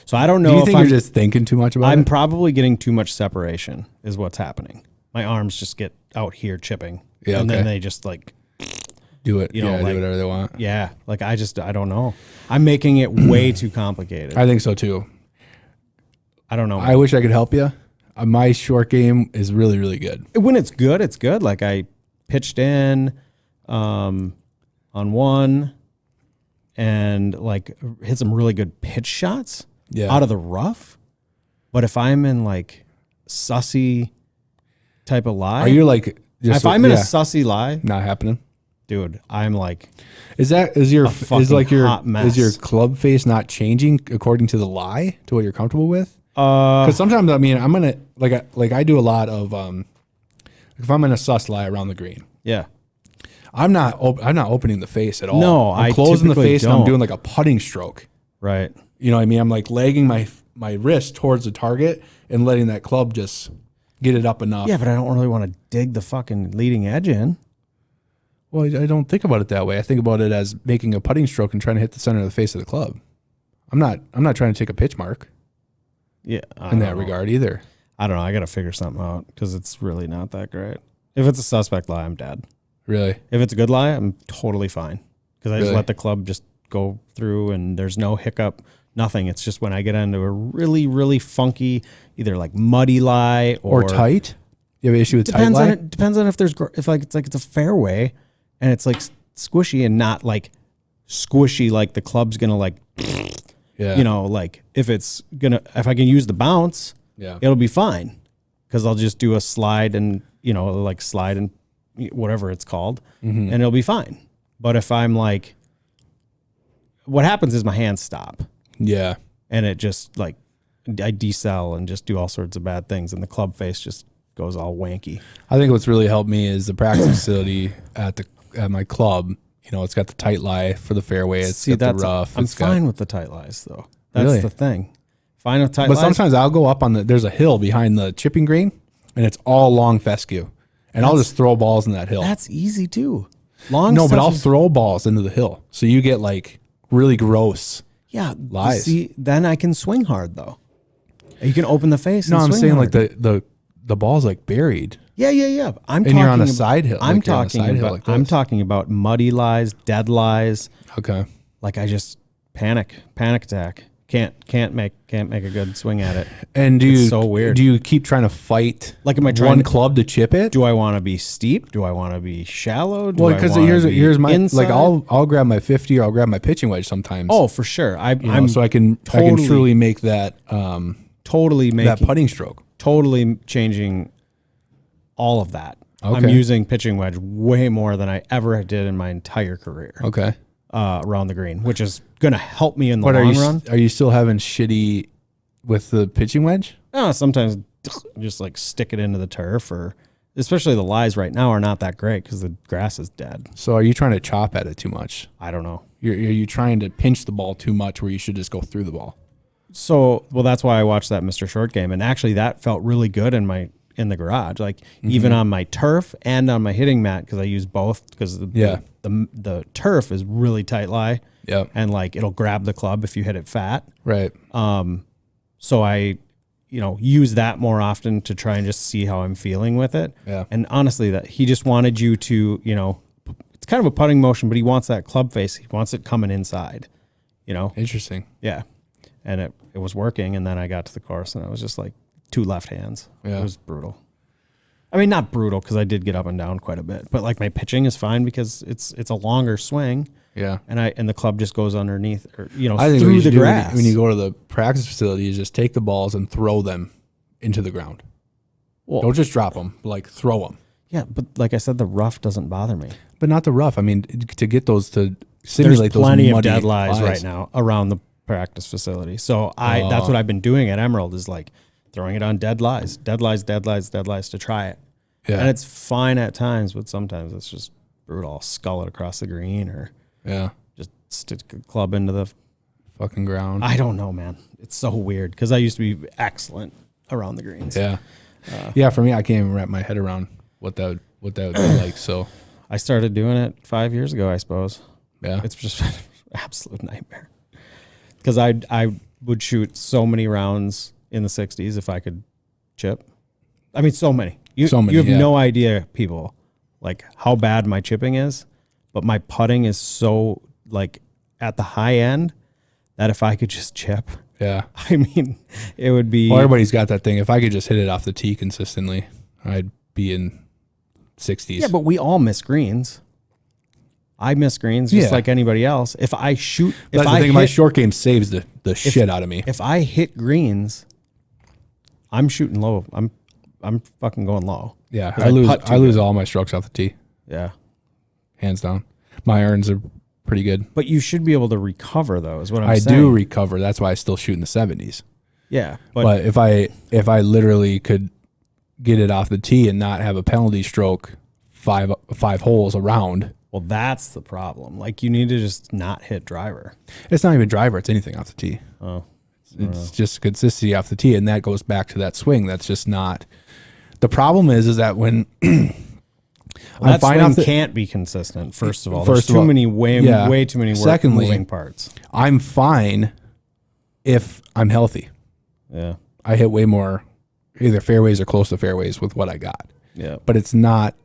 Speaker 3: So I don't know.
Speaker 2: Do you think you're just thinking too much about it?
Speaker 3: I'm probably getting too much separation is what's happening. My arms just get out here chipping.
Speaker 2: Yeah,
Speaker 3: and then
Speaker 2: okay.
Speaker 3: they just
Speaker 2: do it. Do whatever they want.
Speaker 3: Yeah. I don't know. I'm making it way too complicated.
Speaker 2: I think so too.
Speaker 3: I don't know.
Speaker 2: I wish I could help you. My short game is really, really good.
Speaker 3: When it's good, it's good. Like I pitched in on one and hit some really good pitch shots out of the rough. But if I'm in sussy type of lie,
Speaker 2: are you
Speaker 3: if I'm in a sussy lie,
Speaker 2: not happening,
Speaker 3: dude, I'm
Speaker 2: is your
Speaker 3: hot mess.
Speaker 2: Is your club face not changing according to the lie to what you're comfortable with? Because sometimes I'm gonna I do a lot of if I'm in a sus lie around the green.
Speaker 3: Yeah.
Speaker 2: I'm not opening the face at all.
Speaker 3: No,
Speaker 2: I'm
Speaker 3: I
Speaker 2: closing the face
Speaker 3: don't.
Speaker 2: and I'm doing a putting stroke.
Speaker 3: Right.
Speaker 2: You know what I mean? I'm lagging my wrist towards the target and letting that club just get it up enough.
Speaker 3: Yeah, but I don't really want to dig the fucking leading edge in.
Speaker 2: Well, I don't think about it that way. I think about it as making a putting stroke and trying to hit the center of the face of the club. I'm not trying to take a pitch mark.
Speaker 3: Yeah.
Speaker 2: In that regard either.
Speaker 3: I don't know. I got to figure something out because it's really not that great. If it's a suspect lie, I'm dead.
Speaker 2: Really?
Speaker 3: If it's a good lie, I'm totally fine because I just
Speaker 2: Really?
Speaker 3: let the club just go through and there's no hiccup, nothing. It's just when I get into a really, really funky, either muddy lie or
Speaker 2: tight. You have an issue with tight
Speaker 3: depends
Speaker 2: lie?
Speaker 3: on it. Depends on if it's a fairway and it's squishy and not squishy the club's gonna
Speaker 2: Yeah.
Speaker 3: if I can use the bounce,
Speaker 2: Yeah.
Speaker 3: it'll be fine because I'll just do a slide and slide and whatever it's called, and it'll be fine. But if I'm what happens is my hands stop
Speaker 2: Yeah.
Speaker 3: and it just like I decel and just do all sorts of bad things, and the club face just goes all wanky.
Speaker 2: I think what's really helped me is the practice facility at my club. You know, it's got the tight lie for the fairway. It's got the rough.
Speaker 3: I'm fine with the tight lies though. That's
Speaker 2: Really?
Speaker 3: the thing. Fine with tight
Speaker 2: But
Speaker 3: lies.
Speaker 2: sometimes I'll go up on there's a hill behind the chipping green, and it's all long fescue, and I'll just throw balls in that hill.
Speaker 3: That's easy too. Long
Speaker 2: No, but
Speaker 3: stuff
Speaker 2: I'll
Speaker 3: is-
Speaker 2: throw balls into the hill, so you get like really gross.
Speaker 3: yeah.
Speaker 2: lies.
Speaker 3: See, then I can swing hard though. You can open the face.
Speaker 2: No,
Speaker 3: and
Speaker 2: I'm
Speaker 3: swing
Speaker 2: saying
Speaker 3: hard.
Speaker 2: like the ball's like buried.
Speaker 3: Yeah. I'm
Speaker 2: And
Speaker 3: talking
Speaker 2: you're on a
Speaker 3: about-
Speaker 2: side hill,
Speaker 3: I'm
Speaker 2: like you're on a
Speaker 3: talking
Speaker 2: side hill
Speaker 3: about.
Speaker 2: like
Speaker 3: I'm
Speaker 2: this.
Speaker 3: talking about muddy lies, dead lies.
Speaker 2: Okay.
Speaker 3: Like I just panic attack. Can't make a good swing at it.
Speaker 2: And do
Speaker 3: It's
Speaker 2: you
Speaker 3: so weird.
Speaker 2: Do you keep trying to fight
Speaker 3: Like, am I trying
Speaker 2: one
Speaker 3: to-
Speaker 2: club to chip it?
Speaker 3: Do I want to be steep? Do I want to be shallow? Do
Speaker 2: Well,
Speaker 3: I
Speaker 2: because
Speaker 3: wanna
Speaker 2: here's
Speaker 3: be
Speaker 2: my
Speaker 3: inside?
Speaker 2: like I'll grab my 50 or I'll grab my pitching wedge sometimes.
Speaker 3: Oh, for sure.
Speaker 2: you know,
Speaker 3: I'm
Speaker 2: so I can
Speaker 3: totally-
Speaker 2: truly make that
Speaker 3: totally
Speaker 2: that
Speaker 3: making
Speaker 2: putting stroke.
Speaker 3: totally changing all of that. I'm
Speaker 2: Okay.
Speaker 3: using pitching wedge way more than I ever did in my entire career
Speaker 2: Okay.
Speaker 3: around the green, which is going to help me in the
Speaker 2: But
Speaker 3: long run.
Speaker 2: are you still having shitty with the pitching wedge?
Speaker 3: Sometimes just like stick it into the turf, or especially the lies right now are not that great because the grass is dead.
Speaker 2: So are you trying to chop at it too much?
Speaker 3: I don't know.
Speaker 2: Are you trying to pinch the ball too much where you should just go through the ball?
Speaker 3: So, well, that's why I watched that Mr. Short game, and actually that felt really good in the garage, like even on my turf and on my hitting mat, because I use both because the turf is really tight lie,
Speaker 2: Yep.
Speaker 3: and like it'll grab the club if you hit it fat.
Speaker 2: Right.
Speaker 3: So I, use that more often to try and just see how I'm feeling with it.
Speaker 2: Yeah.
Speaker 3: And honestly, that he just wanted you to, it's kind of a putting motion, but he wants that club face. He wants it coming inside,
Speaker 2: Interesting.
Speaker 3: Yeah. And it was working. And then I got to the course and I was just like 2 left hands.
Speaker 2: Yeah.
Speaker 3: It was brutal. I mean, not brutal because I did get up and down quite a bit, but like my pitching is fine because it's a longer swing.
Speaker 2: Yeah.
Speaker 3: And the club just goes underneath or,
Speaker 2: I think what
Speaker 3: through
Speaker 2: you
Speaker 3: the
Speaker 2: should do
Speaker 3: grass.
Speaker 2: when you go to the practice facility is just take the balls and throw them into the ground.
Speaker 3: Well,
Speaker 2: Don't just drop them, like throw them.
Speaker 3: yeah, but like I said, the rough doesn't bother me.
Speaker 2: But not the rough. I mean, to get those to
Speaker 3: There's
Speaker 2: simulate those
Speaker 3: plenty of
Speaker 2: muddy
Speaker 3: dead lies right now around the practice facility. So that's what I've been doing at Emerald is like throwing it on dead lies to try it.
Speaker 2: Yeah.
Speaker 3: And it's fine at times, but sometimes it's just brutal. I'll scull it across the green or
Speaker 2: Yeah.
Speaker 3: just stick a club into the.
Speaker 2: Fucking ground.
Speaker 3: I don't know, man. It's so weird because I used to be excellent around the greens.
Speaker 2: Yeah. Yeah. For me, I can't even wrap my head around what that would be like. So
Speaker 3: I started doing it 5 years ago, I suppose.
Speaker 2: yeah.
Speaker 3: It's just an absolute nightmare because I would shoot so many rounds in the 60s if I could chip. I mean, so many. You have
Speaker 2: yeah.
Speaker 3: no idea, people, like how bad my chipping is, but my putting is so like at the high end that if I could just chip,
Speaker 2: Yeah.
Speaker 3: I mean, it would be.
Speaker 2: Well, everybody's got that thing. If I could just hit it off the tee consistently, I'd be in 60s.
Speaker 3: Yeah, but we all miss greens. I miss greens just
Speaker 2: Yeah.
Speaker 3: like anybody else. If I shoot,
Speaker 2: That's the thing. My short game saves the shit out of me.
Speaker 3: If I hit greens, I'm shooting low. I'm fucking going low.
Speaker 2: Yeah.
Speaker 3: 'Cause
Speaker 2: I lose
Speaker 3: putt too
Speaker 2: I lose
Speaker 3: good.
Speaker 2: all my strokes off the tee,
Speaker 3: Yeah.
Speaker 2: hands down. My irons are pretty good.
Speaker 3: But you should be able to recover though, is what I'm
Speaker 2: I
Speaker 3: saying.
Speaker 2: do recover. That's why I still shoot in the 70s.
Speaker 3: Yeah.
Speaker 2: But if I literally could get it off the tee and not have a penalty stroke five holes around,
Speaker 3: well, that's the problem. Like you need to just not hit driver.
Speaker 2: it's not even driver. It's anything off the tee.
Speaker 3: Oh.
Speaker 2: It's just consistency off the tee, and that goes back to that swing. That's just not. The problem is that when
Speaker 3: That
Speaker 2: fine
Speaker 3: swing
Speaker 2: off the-
Speaker 3: can't be consistent, first of all.
Speaker 2: First
Speaker 3: There's
Speaker 2: of all,
Speaker 3: way too many
Speaker 2: Secondly,
Speaker 3: moving parts.
Speaker 2: I'm fine if I'm healthy.
Speaker 3: Yeah.
Speaker 2: I hit way more either fairways or close to fairways with what I got.
Speaker 3: Yeah.
Speaker 2: But it's not.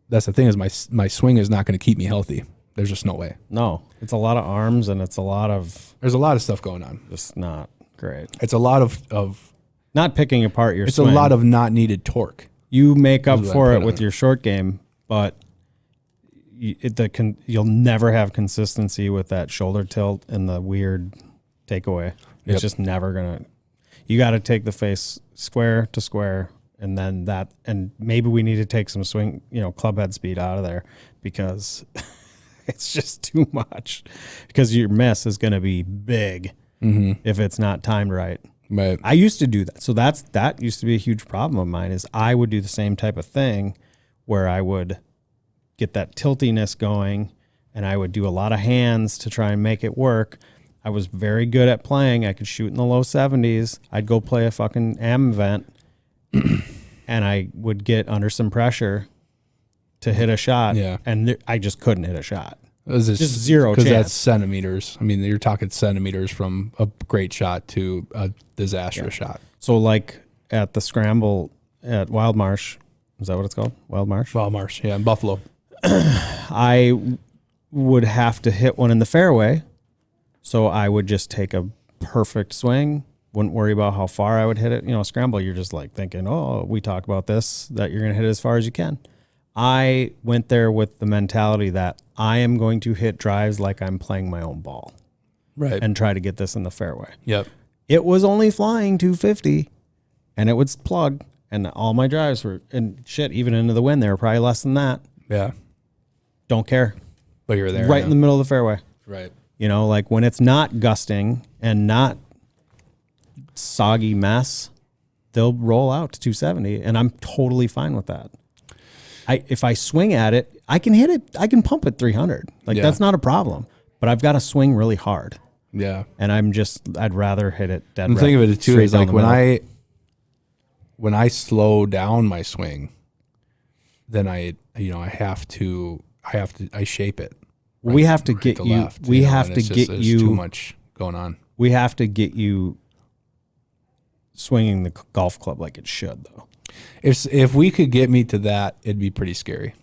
Speaker 2: That's the thing is my swing is not going to keep me healthy. There's just no way.
Speaker 3: No, it's a lot of arms and it's a lot of
Speaker 2: There's a lot of stuff going on.
Speaker 3: just not great.
Speaker 2: It's a lot of
Speaker 3: Not picking apart your
Speaker 2: it's
Speaker 3: swing.
Speaker 2: a lot of not needed torque.
Speaker 3: You make up
Speaker 2: Is what
Speaker 3: for
Speaker 2: I'm
Speaker 3: it
Speaker 2: putting
Speaker 3: with
Speaker 2: on.
Speaker 3: your short game, but you'll never have consistency with that shoulder tilt and the weird takeaway. It's
Speaker 2: Yep.
Speaker 3: just never gonna. You got to take the face square to square, and then and maybe we need to take some swing, club head speed out of there because It's just too much because your miss is going to be big if it's not timed right.
Speaker 2: Right.
Speaker 3: I used to do that. So that used to be a huge problem of mine is I would do the same type of thing where I would get that tiltiness going and I would do a lot of hands to try and make it work. I was very good at playing. I could shoot in the low 70s. I'd go play a fucking AM event and I would get under some pressure to hit a shot.
Speaker 2: Yeah.
Speaker 3: And I just couldn't hit a shot.
Speaker 2: Just
Speaker 3: zero
Speaker 2: because
Speaker 3: chance.
Speaker 2: that's centimeters. I mean, you're talking centimeters from a great shot to a disastrous shot.
Speaker 3: So like at the scramble at Wild Marsh, is that what it's called? Wild Marsh?
Speaker 2: Wild Marsh, yeah, in Buffalo.
Speaker 3: I would have to hit one in the fairway. So I would just take a perfect swing. Wouldn't worry about how far I would hit it. You know, scramble, you're just like thinking, oh, we talk about this, that you're going to hit it as far as you can. I went there with the mentality that I am going to hit drives like I'm playing my own ball.
Speaker 2: Right.
Speaker 3: And try to get this in the fairway.
Speaker 2: Yep.
Speaker 3: It was only flying 250 and it would plug and all my drives were, and shit, even into the wind, they were probably less than that.
Speaker 2: Yeah.
Speaker 3: Don't care.
Speaker 2: But you're there.
Speaker 3: Right in the middle of the fairway.
Speaker 2: Right.
Speaker 3: You know, like when it's not gusting and not soggy mess, they'll roll out to 270 and I'm totally fine with that. If I swing at it, I can hit it. I can pump it 300. Like that's not a problem. But I've got to swing really hard.
Speaker 2: Yeah.
Speaker 3: And I'd rather hit it dead.
Speaker 2: And the thing of it too is like when
Speaker 3: middle.
Speaker 2: I slow down my swing, then I shape it.
Speaker 3: We have to get you. We have to get you.
Speaker 2: Too much going on.
Speaker 3: We have to get you swinging the golf club like it should, though.
Speaker 2: If we could get me to that, it'd be pretty scary.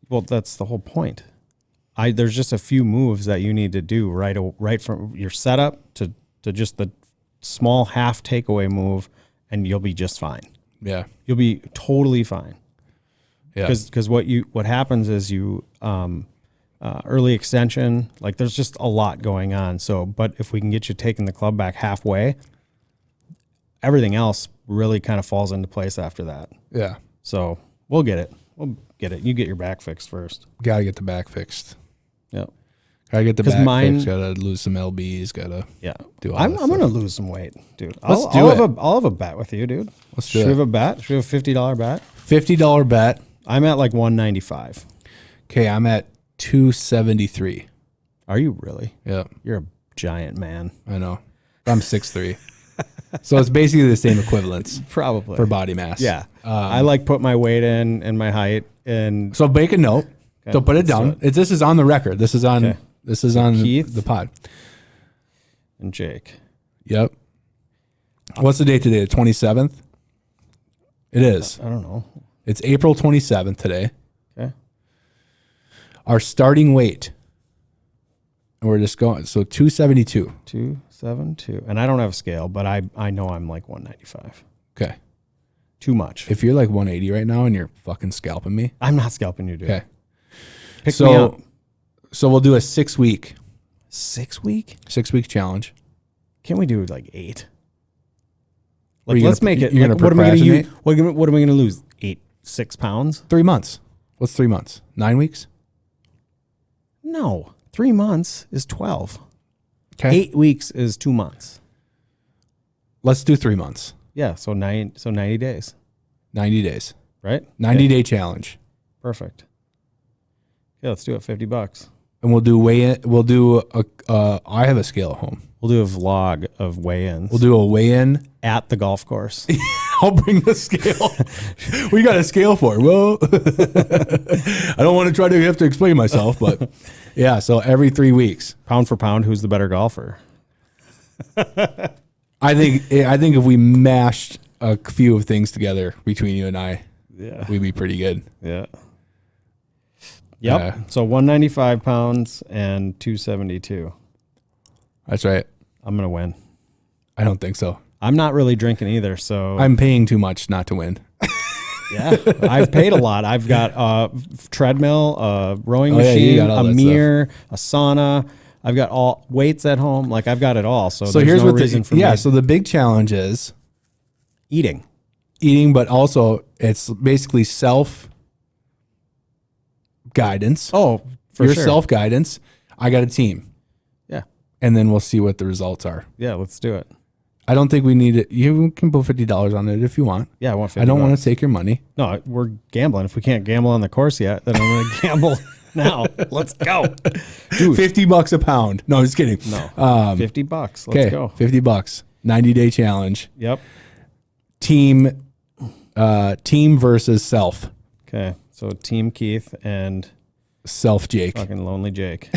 Speaker 3: Well, that's the whole point. There's just a few moves that you need to do right from your setup to just the small half takeaway move, and you'll be just fine.
Speaker 2: Yeah,
Speaker 3: you'll be totally fine.
Speaker 2: Yeah,
Speaker 3: because what happens is you early extension, like there's just a lot going on. So, but if we can get you taking the club back halfway, everything else really kind of falls into place after that.
Speaker 2: Yeah.
Speaker 3: So we'll get it. You get your back fixed first.
Speaker 2: Gotta get the back fixed.
Speaker 3: Yep.
Speaker 2: Gotta get the back fixed. Gotta lose some lbs. Gotta do all.
Speaker 3: I'm gonna lose some weight, dude.
Speaker 2: I'll
Speaker 3: have a bet with you, dude.
Speaker 2: Let's do it.
Speaker 3: Should we have a bet? Should we have a $50 bet?
Speaker 2: $50 bet.
Speaker 3: I'm at like 195.
Speaker 2: Okay, I'm at 273.
Speaker 3: Are you really?
Speaker 2: Yeah.
Speaker 3: You're a giant man.
Speaker 2: I know. I'm 6'3". So it's basically the same equivalence.
Speaker 3: Probably.
Speaker 2: For body mass.
Speaker 3: Yeah. I like put my weight in and my height and
Speaker 2: so make a note.
Speaker 3: Okay,
Speaker 2: don't put it down. This is on the record. This is on
Speaker 3: Keith
Speaker 2: the pod.
Speaker 3: And Jake.
Speaker 2: Yep. What's the date today? The 27th? It is.
Speaker 3: I don't know.
Speaker 2: It's April 27th today.
Speaker 3: Okay.
Speaker 2: Our starting weight. And we're just going. So 272.
Speaker 3: 272. And I don't have a scale, but I know I'm like 195.
Speaker 2: Okay.
Speaker 3: Too much.
Speaker 2: If you're like 180 right now and you're fucking scalping me.
Speaker 3: I'm not scalping you, dude.
Speaker 2: Okay.
Speaker 3: Pick me up.
Speaker 2: So we'll do a 6-week.
Speaker 3: 6 week?
Speaker 2: 6-week challenge.
Speaker 3: Can't we do like 8?
Speaker 2: Like,
Speaker 3: let's make it.
Speaker 2: You're
Speaker 3: like,
Speaker 2: gonna
Speaker 3: what am I going to use?
Speaker 2: procrastinate?
Speaker 3: What am I going to lose? 6 pounds?
Speaker 2: 3 months. What's 3 months? 9 weeks?
Speaker 3: No. 3 months is 12.
Speaker 2: Okay.
Speaker 3: 8 weeks is 2 months.
Speaker 2: Let's do 3 months.
Speaker 3: Yeah. So 90 days.
Speaker 2: 90 days.
Speaker 3: Right?
Speaker 2: 90-day challenge.
Speaker 3: Perfect. Yeah, let's do it. $50.
Speaker 2: And we'll do weigh-in. We'll do I have a scale at home.
Speaker 3: We'll do a vlog of weigh-ins.
Speaker 2: We'll do a weigh-in
Speaker 3: at the golf course.
Speaker 2: I'll bring the scale. We got a scale for it. Well, I don't want to try to have to explain myself, but yeah. So every 3 weeks,
Speaker 3: pound for pound, who's the better golfer?
Speaker 2: I think if we mashed a few of things together between you and I, we'd be pretty good.
Speaker 3: Yeah. Yep. So 195 pounds and 272.
Speaker 2: That's right.
Speaker 3: I'm gonna win.
Speaker 2: I don't think so.
Speaker 3: I'm not really drinking either, so
Speaker 2: I'm paying too much not to win.
Speaker 3: Yeah, I've paid a lot. I've got a treadmill, a rowing machine, a mirror, a sauna. I've got all weights at home. Like I've got it all. So there's
Speaker 2: here's
Speaker 3: no
Speaker 2: what
Speaker 3: reason for me.
Speaker 2: So the big challenge is
Speaker 3: eating,
Speaker 2: but also it's basically self guidance.
Speaker 3: Oh,
Speaker 2: Your
Speaker 3: sure.
Speaker 2: self-guidance. I got a team.
Speaker 3: Yeah.
Speaker 2: And then we'll see what the results are.
Speaker 3: Yeah, let's do it.
Speaker 2: I don't think we need it. You can put $50 on it if you want.
Speaker 3: Yeah, I want 50
Speaker 2: I don't want
Speaker 3: bucks.
Speaker 2: to take your money.
Speaker 3: No, we're gambling. If we can't gamble on the course yet, then I'm going to gamble now. Let's go. Dude.
Speaker 2: $50 a pound. No, just kidding.
Speaker 3: No. $50. Let's
Speaker 2: Okay,
Speaker 3: go.
Speaker 2: $50. 90-day challenge.
Speaker 3: Yep.
Speaker 2: Team versus self.
Speaker 3: Okay. So Team Keith and
Speaker 2: Self Jake.
Speaker 3: fucking Lonely Jake.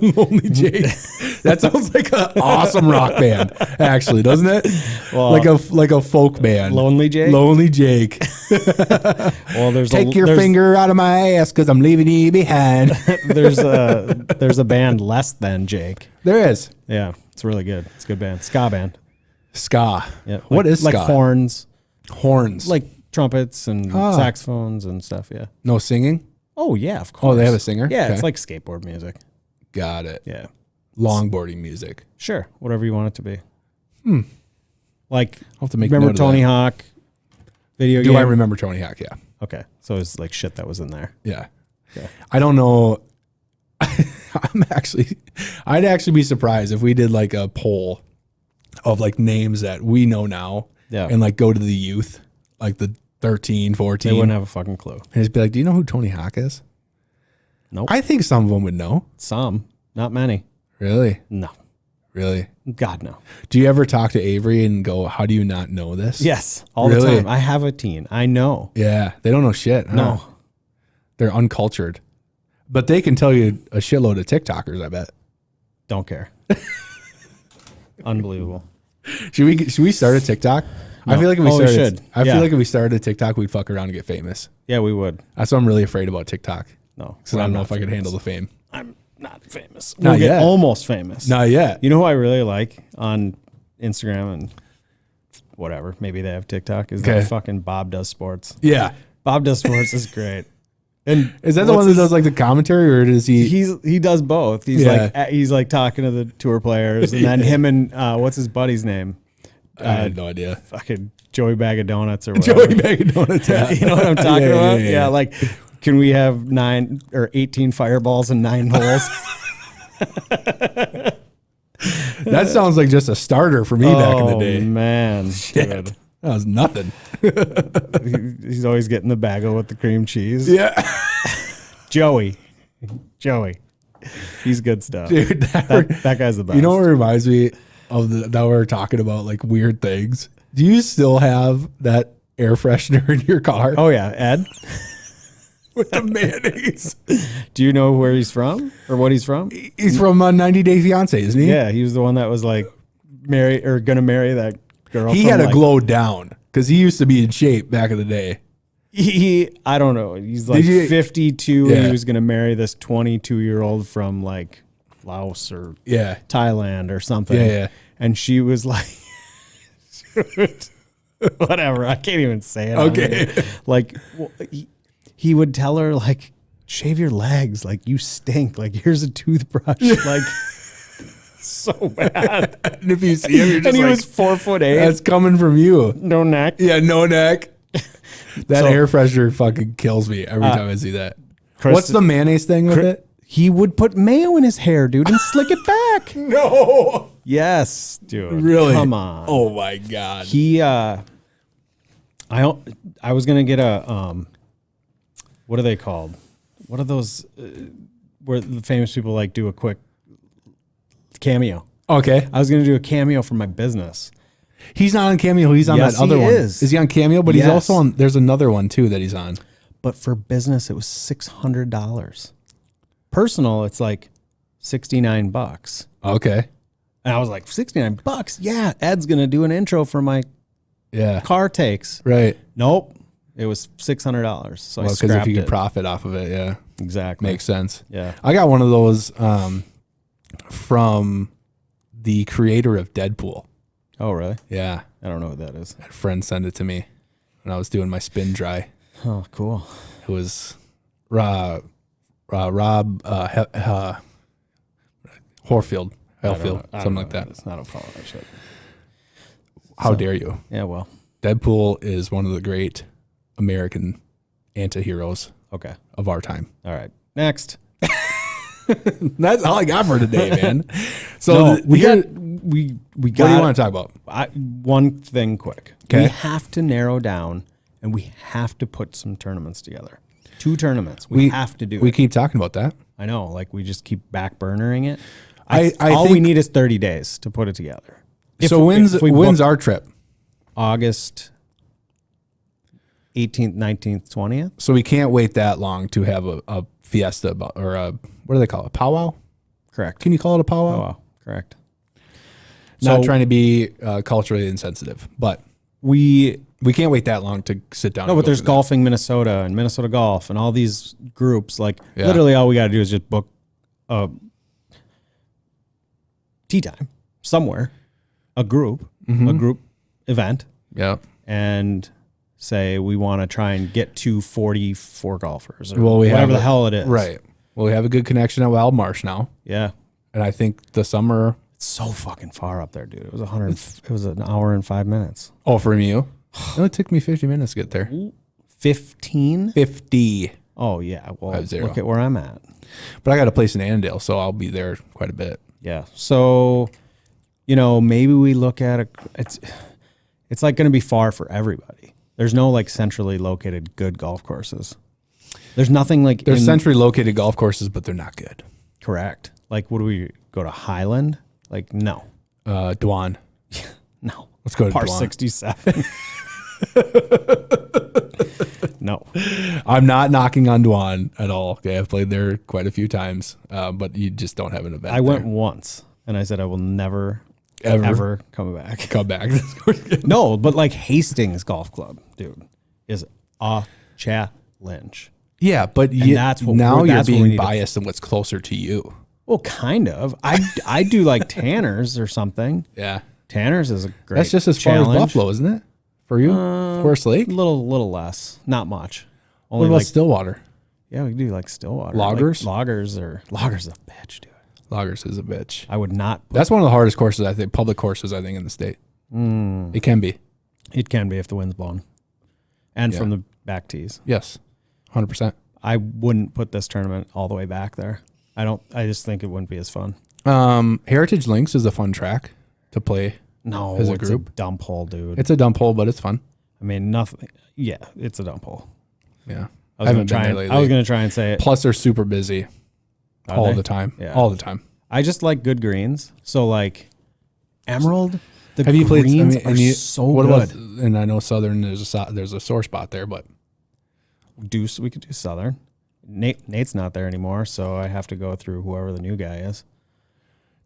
Speaker 2: Lonely Jake. That sounds like an awesome rock band, actually, doesn't it?
Speaker 3: Well,
Speaker 2: like a folk band.
Speaker 3: Lonely Jake?
Speaker 2: Lonely Jake.
Speaker 3: Well,
Speaker 2: Take your finger out of my ass because I'm leaving you behind.
Speaker 3: There's a band Less Than Jake.
Speaker 2: There is.
Speaker 3: Yeah, it's really good. It's a good band. Ska band.
Speaker 2: Ska.
Speaker 3: Yeah.
Speaker 2: What is ska?
Speaker 3: Like horns,
Speaker 2: Horns.
Speaker 3: like trumpets and saxophones and stuff. Yeah.
Speaker 2: No singing?
Speaker 3: Oh yeah, of course.
Speaker 2: Oh, they have a singer?
Speaker 3: Yeah,
Speaker 2: Okay.
Speaker 3: it's like skateboard music.
Speaker 2: Got it.
Speaker 3: Yeah.
Speaker 2: Longboarding music.
Speaker 3: Sure, whatever you want it to be. Like,
Speaker 2: I'll have to make
Speaker 3: remember
Speaker 2: note of
Speaker 3: Tony
Speaker 2: that.
Speaker 3: Hawk video
Speaker 2: Do
Speaker 3: game?
Speaker 2: I remember Tony Hawk? Yeah.
Speaker 3: Okay, so it's like shit that was in there.
Speaker 2: Yeah.
Speaker 3: Okay.
Speaker 2: I don't know. I'd actually be surprised if we did like a poll of like names that we know now
Speaker 3: Yeah.
Speaker 2: and like go to the youth, like the 13, 14.
Speaker 3: They wouldn't have a fucking clue.
Speaker 2: And just be like, do you know who Tony Hawk is?
Speaker 3: Nope.
Speaker 2: I think some of them would know.
Speaker 3: Some, not many.
Speaker 2: Really?
Speaker 3: No.
Speaker 2: Really?
Speaker 3: God, no.
Speaker 2: Do you ever talk to Avery and go, how do you not know this?
Speaker 3: Yes, all the
Speaker 2: Really?
Speaker 3: time. I have a teen. I know.
Speaker 2: Yeah. They don't know shit. Huh?
Speaker 3: No.
Speaker 2: They're uncultured. But they can tell you a shitload of TikTokers, I bet.
Speaker 3: Don't care. Unbelievable.
Speaker 2: Should we start a TikTok? I
Speaker 3: No.
Speaker 2: feel like if we
Speaker 3: Oh, we
Speaker 2: started,
Speaker 3: should.
Speaker 2: I
Speaker 3: Yeah.
Speaker 2: feel like if we started a TikTok, we'd fuck around and get famous.
Speaker 3: Yeah, we would.
Speaker 2: That's what I'm really afraid about TikTok.
Speaker 3: No.
Speaker 2: Because I don't know if I could handle the fame.
Speaker 3: I'm not famous.
Speaker 2: Not
Speaker 3: We'll get
Speaker 2: yet.
Speaker 3: almost famous.
Speaker 2: Not yet.
Speaker 3: You know who I really like on Instagram and whatever, maybe they have TikTok, is
Speaker 2: Okay.
Speaker 3: that fucking Bob Does Sports.
Speaker 2: Yeah.
Speaker 3: Bob Does Sports is great. And
Speaker 2: Is that the one that does like the commentary, or does he?
Speaker 3: he does both. He's
Speaker 2: Yeah.
Speaker 3: he's like talking to the tour players, and then him and what's his buddy's name?
Speaker 2: I had no idea.
Speaker 3: Fucking Joey Bag of Donuts or whatever.
Speaker 2: Joey Bag of Donuts. Yeah.
Speaker 3: You know what I'm talking
Speaker 2: Yeah,
Speaker 3: about?
Speaker 2: yeah,
Speaker 3: Yeah,
Speaker 2: yeah.
Speaker 3: like, can we have 9 or 18 fireballs and 9 holes?
Speaker 2: That sounds like just a starter for me back in the day.
Speaker 3: Man,
Speaker 2: Shit.
Speaker 3: dude.
Speaker 2: That was nothing.
Speaker 3: He's always getting the bagel with the cream cheese.
Speaker 2: Yeah.
Speaker 3: Joey. He's good stuff.
Speaker 2: Dude,
Speaker 3: That guy's the best.
Speaker 2: you know what reminds me of that we're talking about like weird things? Do you still have that air freshener in your car
Speaker 3: Oh, yeah. Ed,
Speaker 2: with the mayonnaise?
Speaker 3: do you know where he's from or what he's from?
Speaker 2: He's from 90 Day Fiance, isn't he?
Speaker 3: Yeah, he was the one that was like gonna marry that girl.
Speaker 2: He
Speaker 3: from,
Speaker 2: had to
Speaker 3: like,
Speaker 2: glow down because he used to be in shape back in the day.
Speaker 3: I don't know. He's like
Speaker 2: Did you-
Speaker 3: 52
Speaker 2: Yeah.
Speaker 3: and he was going to marry this 22-year-old from like Laos or
Speaker 2: Yeah.
Speaker 3: Thailand or something.
Speaker 2: Yeah, yeah.
Speaker 3: And she was like, whatever. I can't even say it. on
Speaker 2: Okay.
Speaker 3: here. Like, well, he would tell her, like, shave your legs. Like, you stink. Like, here's a toothbrush. Like, so bad.
Speaker 2: And if you see him, you're just
Speaker 3: And he
Speaker 2: like,
Speaker 3: was 4'8".
Speaker 2: that's coming from you.
Speaker 3: No neck.
Speaker 2: Yeah, no neck. That
Speaker 3: So-
Speaker 2: air freshener fucking kills me every time I see that.
Speaker 3: Chris-
Speaker 2: What's the mayonnaise thing with it?
Speaker 3: He would put mayo in his hair, dude, and slick it back.
Speaker 2: No.
Speaker 3: Yes, dude.
Speaker 2: Really?
Speaker 3: Come on.
Speaker 2: Oh my God.
Speaker 3: He I was gonna get a what are they called? What are those where the famous people like do a quick cameo?
Speaker 2: Okay.
Speaker 3: I was gonna do a cameo for my business.
Speaker 2: He's not on Cameo. He's on
Speaker 3: Yes,
Speaker 2: that other
Speaker 3: he
Speaker 2: one.
Speaker 3: is.
Speaker 2: Is he on Cameo? But he's
Speaker 3: Yes.
Speaker 2: also on, there's another one too that he's on.
Speaker 3: But for business it was $600. Personal, it's like $69.
Speaker 2: Okay.
Speaker 3: And I was like, $69? Yeah, Ed's gonna do an intro for my
Speaker 2: Yeah.
Speaker 3: car takes.
Speaker 2: Right.
Speaker 3: Nope. It was $600. So I
Speaker 2: Well, because
Speaker 3: scrapped
Speaker 2: if you
Speaker 3: it.
Speaker 2: could profit off of it, yeah.
Speaker 3: Exactly.
Speaker 2: Makes sense.
Speaker 3: Yeah.
Speaker 2: I got one of those from the creator of Deadpool.
Speaker 3: Oh, really?
Speaker 2: Yeah.
Speaker 3: I don't know what that is.
Speaker 2: A friend sent it to me when I was doing my spin dry.
Speaker 3: Oh, cool.
Speaker 2: It was Rob Horfield, Hellfield, something like that.
Speaker 3: It's not a follow that shit.
Speaker 2: How dare you?
Speaker 3: Yeah, well,
Speaker 2: Deadpool is one of the great American anti-heroes
Speaker 3: okay.
Speaker 2: of our time.
Speaker 3: All right. Next.
Speaker 2: That's all I got for today, man. So
Speaker 3: No, we
Speaker 2: here-
Speaker 3: got. We
Speaker 2: what
Speaker 3: got.
Speaker 2: do you want to talk about?
Speaker 3: One thing quick.
Speaker 2: Okay.
Speaker 3: We have to narrow down, and we have to put some tournaments together. 2 tournaments. We have to do.
Speaker 2: We
Speaker 3: it.
Speaker 2: keep talking about that.
Speaker 3: I know. Like we just keep backburnering it.
Speaker 2: I
Speaker 3: all we
Speaker 2: think-
Speaker 3: need is 30 days to put it together.
Speaker 2: So when's
Speaker 3: book
Speaker 2: our trip?
Speaker 3: August 18th, 19th, 20th?
Speaker 2: So we can't wait that long to have a fiesta or a, what do they call it? A powwow?
Speaker 3: Correct.
Speaker 2: Can you call it a powwow?
Speaker 3: Oh, wow. Correct.
Speaker 2: Not
Speaker 3: So-
Speaker 2: trying to be culturally insensitive, but we can't wait that long to sit down.
Speaker 3: No,
Speaker 2: and
Speaker 3: but
Speaker 2: go
Speaker 3: there's
Speaker 2: through
Speaker 3: Golfing Minnesota and Minnesota Golf and all these groups. Like
Speaker 2: Yeah.
Speaker 3: literally all we got to do is just book a tea time somewhere, a group event,
Speaker 2: that. Yeah.
Speaker 3: and say we want to try and get to 44 golfers or
Speaker 2: Well, we have
Speaker 3: whatever the
Speaker 2: a-
Speaker 3: hell it is.
Speaker 2: Right. Well, we have a good connection at Wild Marsh now,
Speaker 3: Yeah.
Speaker 2: and I think the summer.
Speaker 3: It's so fucking far up there, dude. It was it was an hour and 5 minutes.
Speaker 2: Oh, from you, it only took me 50 minutes to get there.
Speaker 3: 15?
Speaker 2: 50.
Speaker 3: Oh yeah. Well,
Speaker 2: 50.
Speaker 3: look at where I'm at.
Speaker 2: But I got a place in Annandale, so I'll be there quite a bit.
Speaker 3: Yeah. So, maybe we look at it's like going to be far for everybody. There's no like centrally located good golf courses. There's nothing like
Speaker 2: There's centrally located golf courses, but they're not good.
Speaker 3: correct. Like, what do we go to Highland? Like, no,
Speaker 2: Dwan.
Speaker 3: no.
Speaker 2: Let's go to
Speaker 3: Par
Speaker 2: Dwan.
Speaker 3: 67. No.
Speaker 2: I'm not knocking on Dwan at all. Okay, I've played there quite a few times, but you just don't have an event.
Speaker 3: I went
Speaker 2: there.
Speaker 3: once and I said I will never
Speaker 2: Ever?
Speaker 3: come back.
Speaker 2: Come back.
Speaker 3: No, but like Hastings Golf Club, dude, is a challenge.
Speaker 2: Yeah, but
Speaker 3: that's what
Speaker 2: now
Speaker 3: we're-
Speaker 2: you're
Speaker 3: that's what we
Speaker 2: being
Speaker 3: need to-
Speaker 2: biased in what's closer to you.
Speaker 3: Well, kind of. I do like Tanner's or something.
Speaker 2: Yeah,
Speaker 3: Tanner's is a great.
Speaker 2: that's just as far
Speaker 3: challenge.
Speaker 2: as Buffalo, isn't it? For you, Forest Lake.
Speaker 3: Little less, not much.
Speaker 2: What
Speaker 3: Only
Speaker 2: about
Speaker 3: like
Speaker 2: Stillwater?
Speaker 3: yeah, we can do like Stillwater.
Speaker 2: Loggers?
Speaker 3: Like loggers a bitch, dude.
Speaker 2: Loggers is a bitch.
Speaker 3: I would not.
Speaker 2: That's one of the hardest courses, I think, public courses, I think, in the state. It can be.
Speaker 3: It can be if the wind's blowing, and
Speaker 2: Yeah.
Speaker 3: from the back tees.
Speaker 2: Yes, 100%.
Speaker 3: I wouldn't put this tournament all the way back there. I don't. I just think it wouldn't be as fun.
Speaker 2: Heritage Links is a fun track to play.
Speaker 3: No,
Speaker 2: As a
Speaker 3: it's
Speaker 2: group?
Speaker 3: a dump hole, dude.
Speaker 2: It's a dump hole, but it's fun.
Speaker 3: I mean, nothing. Yeah, it's a dump hole.
Speaker 2: Yeah.
Speaker 3: I was gonna try and say it.
Speaker 2: Plus, they're super busy
Speaker 3: Are
Speaker 2: all
Speaker 3: they?
Speaker 2: the time.
Speaker 3: Yeah.
Speaker 2: All the time.
Speaker 3: I just like good greens. So like Emerald, the
Speaker 2: Have you played?
Speaker 3: greens
Speaker 2: and you,
Speaker 3: are so
Speaker 2: what
Speaker 3: good.
Speaker 2: about? And I know Southern. There's a sore spot there, but
Speaker 3: We could do Southern. Nate's not there anymore, so I have to go through whoever the new guy is.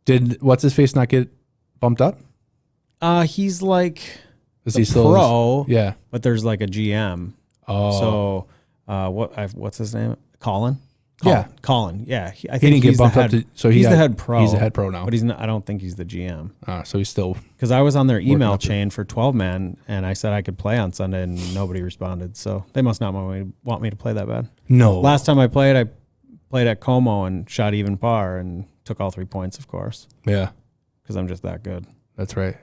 Speaker 2: did what's his face not get bumped up?
Speaker 3: He's like
Speaker 2: Is
Speaker 3: the
Speaker 2: he still?
Speaker 3: pro,
Speaker 2: Yeah.
Speaker 3: but there's like a GM.
Speaker 2: Oh.
Speaker 3: So what's his name? Colin.
Speaker 2: Yeah.
Speaker 3: Colin. Yeah, I think
Speaker 2: He didn't get
Speaker 3: he's the
Speaker 2: bumped up
Speaker 3: head-
Speaker 2: to. So
Speaker 3: he's
Speaker 2: got-
Speaker 3: the head pro.
Speaker 2: He's the head pro now.
Speaker 3: but he's not. I don't think he's the GM.
Speaker 2: So he's still.
Speaker 3: Because I was on their email
Speaker 2: up to-
Speaker 3: chain for 12 man, and I said I could play on Sunday, and nobody responded. So they must not want me to play that bad.
Speaker 2: No.
Speaker 3: Last time I played at Como and shot even par and took all 3 points, of course,
Speaker 2: Yeah,
Speaker 3: because I'm just that good.
Speaker 2: that's right.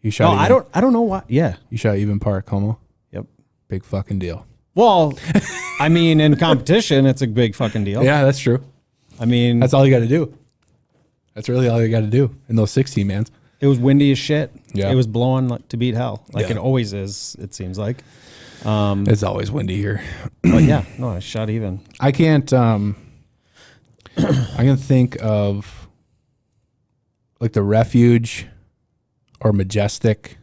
Speaker 2: You
Speaker 3: No,
Speaker 2: shot.
Speaker 3: I don't know why. Yeah.
Speaker 2: You shot even par at Como.
Speaker 3: Yep.
Speaker 2: Big fucking deal.
Speaker 3: Well, I mean, in competition, it's a big fucking deal.
Speaker 2: Yeah, that's true.
Speaker 3: I mean,
Speaker 2: That's all you got to do. That's really all you got to do in those 16 mans.
Speaker 3: it was windy as shit.
Speaker 2: Yeah.
Speaker 3: It was blowing like, to beat hell, like
Speaker 2: Yeah.
Speaker 3: it always is. It seems like.
Speaker 2: It's always windy here.
Speaker 3: But yeah, no, I shot even.
Speaker 2: I can't. I can think of like the Refuge or Majestic.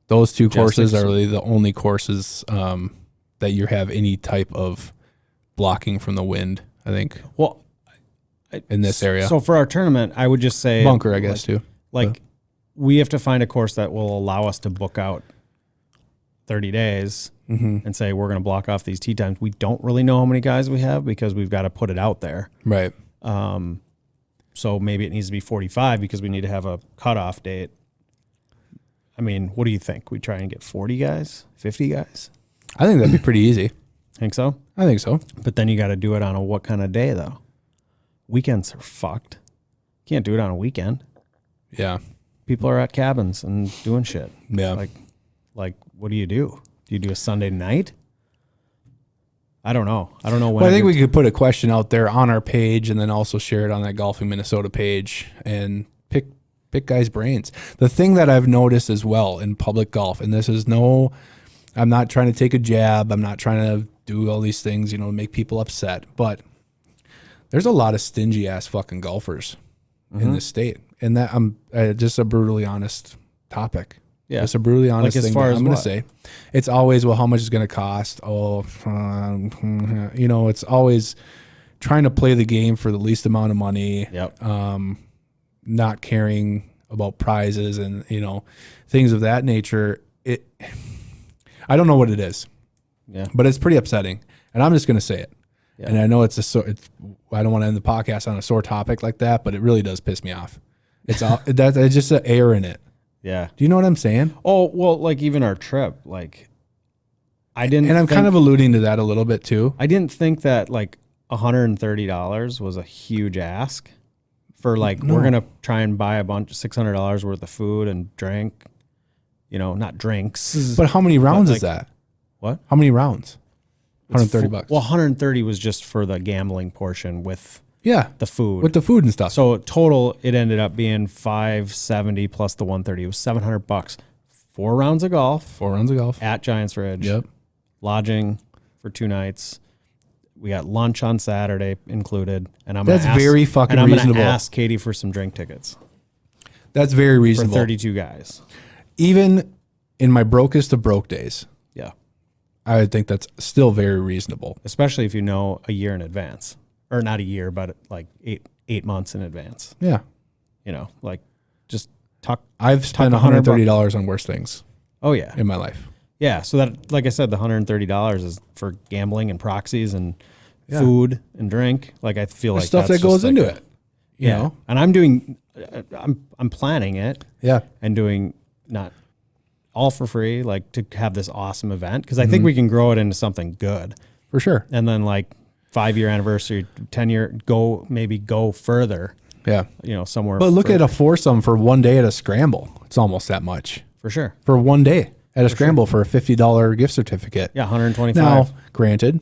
Speaker 2: Those two courses are really the only courses that you have any type of blocking from the wind. I think
Speaker 3: Well,
Speaker 2: in this area,
Speaker 3: So for our tournament, I would just say
Speaker 2: bunker, I guess too.
Speaker 3: Like we have to find a course that will allow us to book out 30 days and say we're going to block off these tee times. We don't really know how many guys we have because we've got to put it out there.
Speaker 2: Right.
Speaker 3: So maybe it needs to be 45 because we need to have a cutoff date. I mean, what do you think? We try and get 40 guys, 50 guys?
Speaker 2: I think that'd be pretty easy.
Speaker 3: Think so?
Speaker 2: I think so.
Speaker 3: But then you got to do it on a what kind of day though? Weekends are fucked. Can't do it on a weekend.
Speaker 2: Yeah.
Speaker 3: People are at cabins and doing shit.
Speaker 2: Yeah.
Speaker 3: Like what do? Do you do a Sunday night? I don't know. I don't know when.
Speaker 2: Well, I think we could put a question out there on our page and then also share it on that Golfing Minnesota page and pick guys' brains. The thing that I've noticed as well in public golf, and this is I'm not trying to take a jab. I'm not trying to do all these things, to make people upset, but there's a lot of stingy ass fucking golfers in this state. And that I'm just a brutally honest topic.
Speaker 3: Yeah.
Speaker 2: It's a brutally honest
Speaker 3: as
Speaker 2: thing
Speaker 3: far
Speaker 2: that
Speaker 3: as
Speaker 2: I'm going
Speaker 3: what?
Speaker 2: to say. It's always, well, how much is going to cost? It's always trying to play the game for the least amount of money.
Speaker 3: Yep.
Speaker 2: Not caring about prizes and, things of that nature. I don't know what it is.
Speaker 3: Yeah.
Speaker 2: But it's pretty upsetting. And I'm just going to say it.
Speaker 3: Yeah.
Speaker 2: And I know I don't want to end the podcast on a sore topic like that, but it really does piss me off. It's just an air in it.
Speaker 3: Yeah.
Speaker 2: Do you know what I'm saying?
Speaker 3: Oh, well, like even our trip, like I didn't.
Speaker 2: And I'm kind of alluding to that a little bit too.
Speaker 3: I didn't think that like $130 was a huge ask for like, we're going to try and buy a bunch of $600 worth of food and drink, not drinks.
Speaker 2: But how many rounds
Speaker 3: like,
Speaker 2: is that?
Speaker 3: What?
Speaker 2: How many rounds? $130.
Speaker 3: Well, 130 was just for the gambling portion with the food.
Speaker 2: With the food and stuff.
Speaker 3: So total, it ended up being $570 plus the 130. It was $700. 4 rounds of golf.
Speaker 2: 4 rounds of golf
Speaker 3: At Giants Ridge.
Speaker 2: Yep.
Speaker 3: Lodging for 2 nights. We got lunch on Saturday included. And
Speaker 2: That's very fucking reasonable.
Speaker 3: I'm going to ask Katie for some drink tickets.
Speaker 2: That's very reasonable.
Speaker 3: For 32 guys.
Speaker 2: Even in my brokest of broke days,
Speaker 3: Yeah.
Speaker 2: I would think that's still very reasonable.
Speaker 3: Especially if you know a year in advance. Or not a year, but like eight months in advance.
Speaker 2: Yeah.
Speaker 3: Like just talk.
Speaker 2: I've spent $130 on worse things.
Speaker 3: Oh, yeah.
Speaker 2: In my life.
Speaker 3: Yeah. So that, like I said, the $130 is for gambling and proxies and food and drink. Like I feel like
Speaker 2: stuff
Speaker 3: that's
Speaker 2: that goes
Speaker 3: like
Speaker 2: into it. You know?
Speaker 3: And I'm planning it.
Speaker 2: Yeah.
Speaker 3: And doing not all for free, like to have this awesome event. Cause I think we can grow it into something good.
Speaker 2: For sure.
Speaker 3: And then like 5-year anniversary, 10-year, go further.
Speaker 2: Yeah.
Speaker 3: Somewhere.
Speaker 2: But look at a foursome for one day at a scramble. It's almost that much.
Speaker 3: For sure.
Speaker 2: For one day at a scramble for a $50 gift certificate.
Speaker 3: Yeah, $125.
Speaker 2: Now, granted,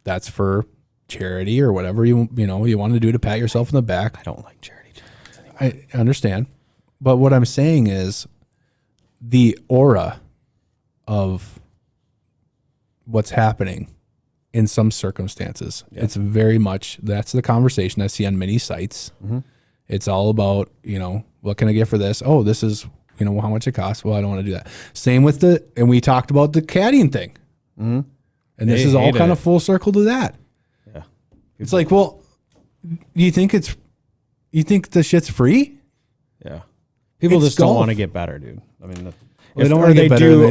Speaker 2: that's for charity or whatever you want to do to pat yourself in the back.
Speaker 3: I don't like charity anymore.
Speaker 2: I understand. But what I'm saying is the aura of what's happening in some circumstances. Yeah. It's very much, that's the conversation I see on many sites. Mm-hmm. It's all about, what can I get for this? Oh, this is, how much it costs. Well, I don't want to do that. Same with and we talked about the caddying thing. Mm-hmm. And this is all kind of full circle to that. Yeah. It's like, well, you think the shit's free?
Speaker 3: Yeah. People just don't want to get better, dude. I mean,
Speaker 2: they don't want to get better,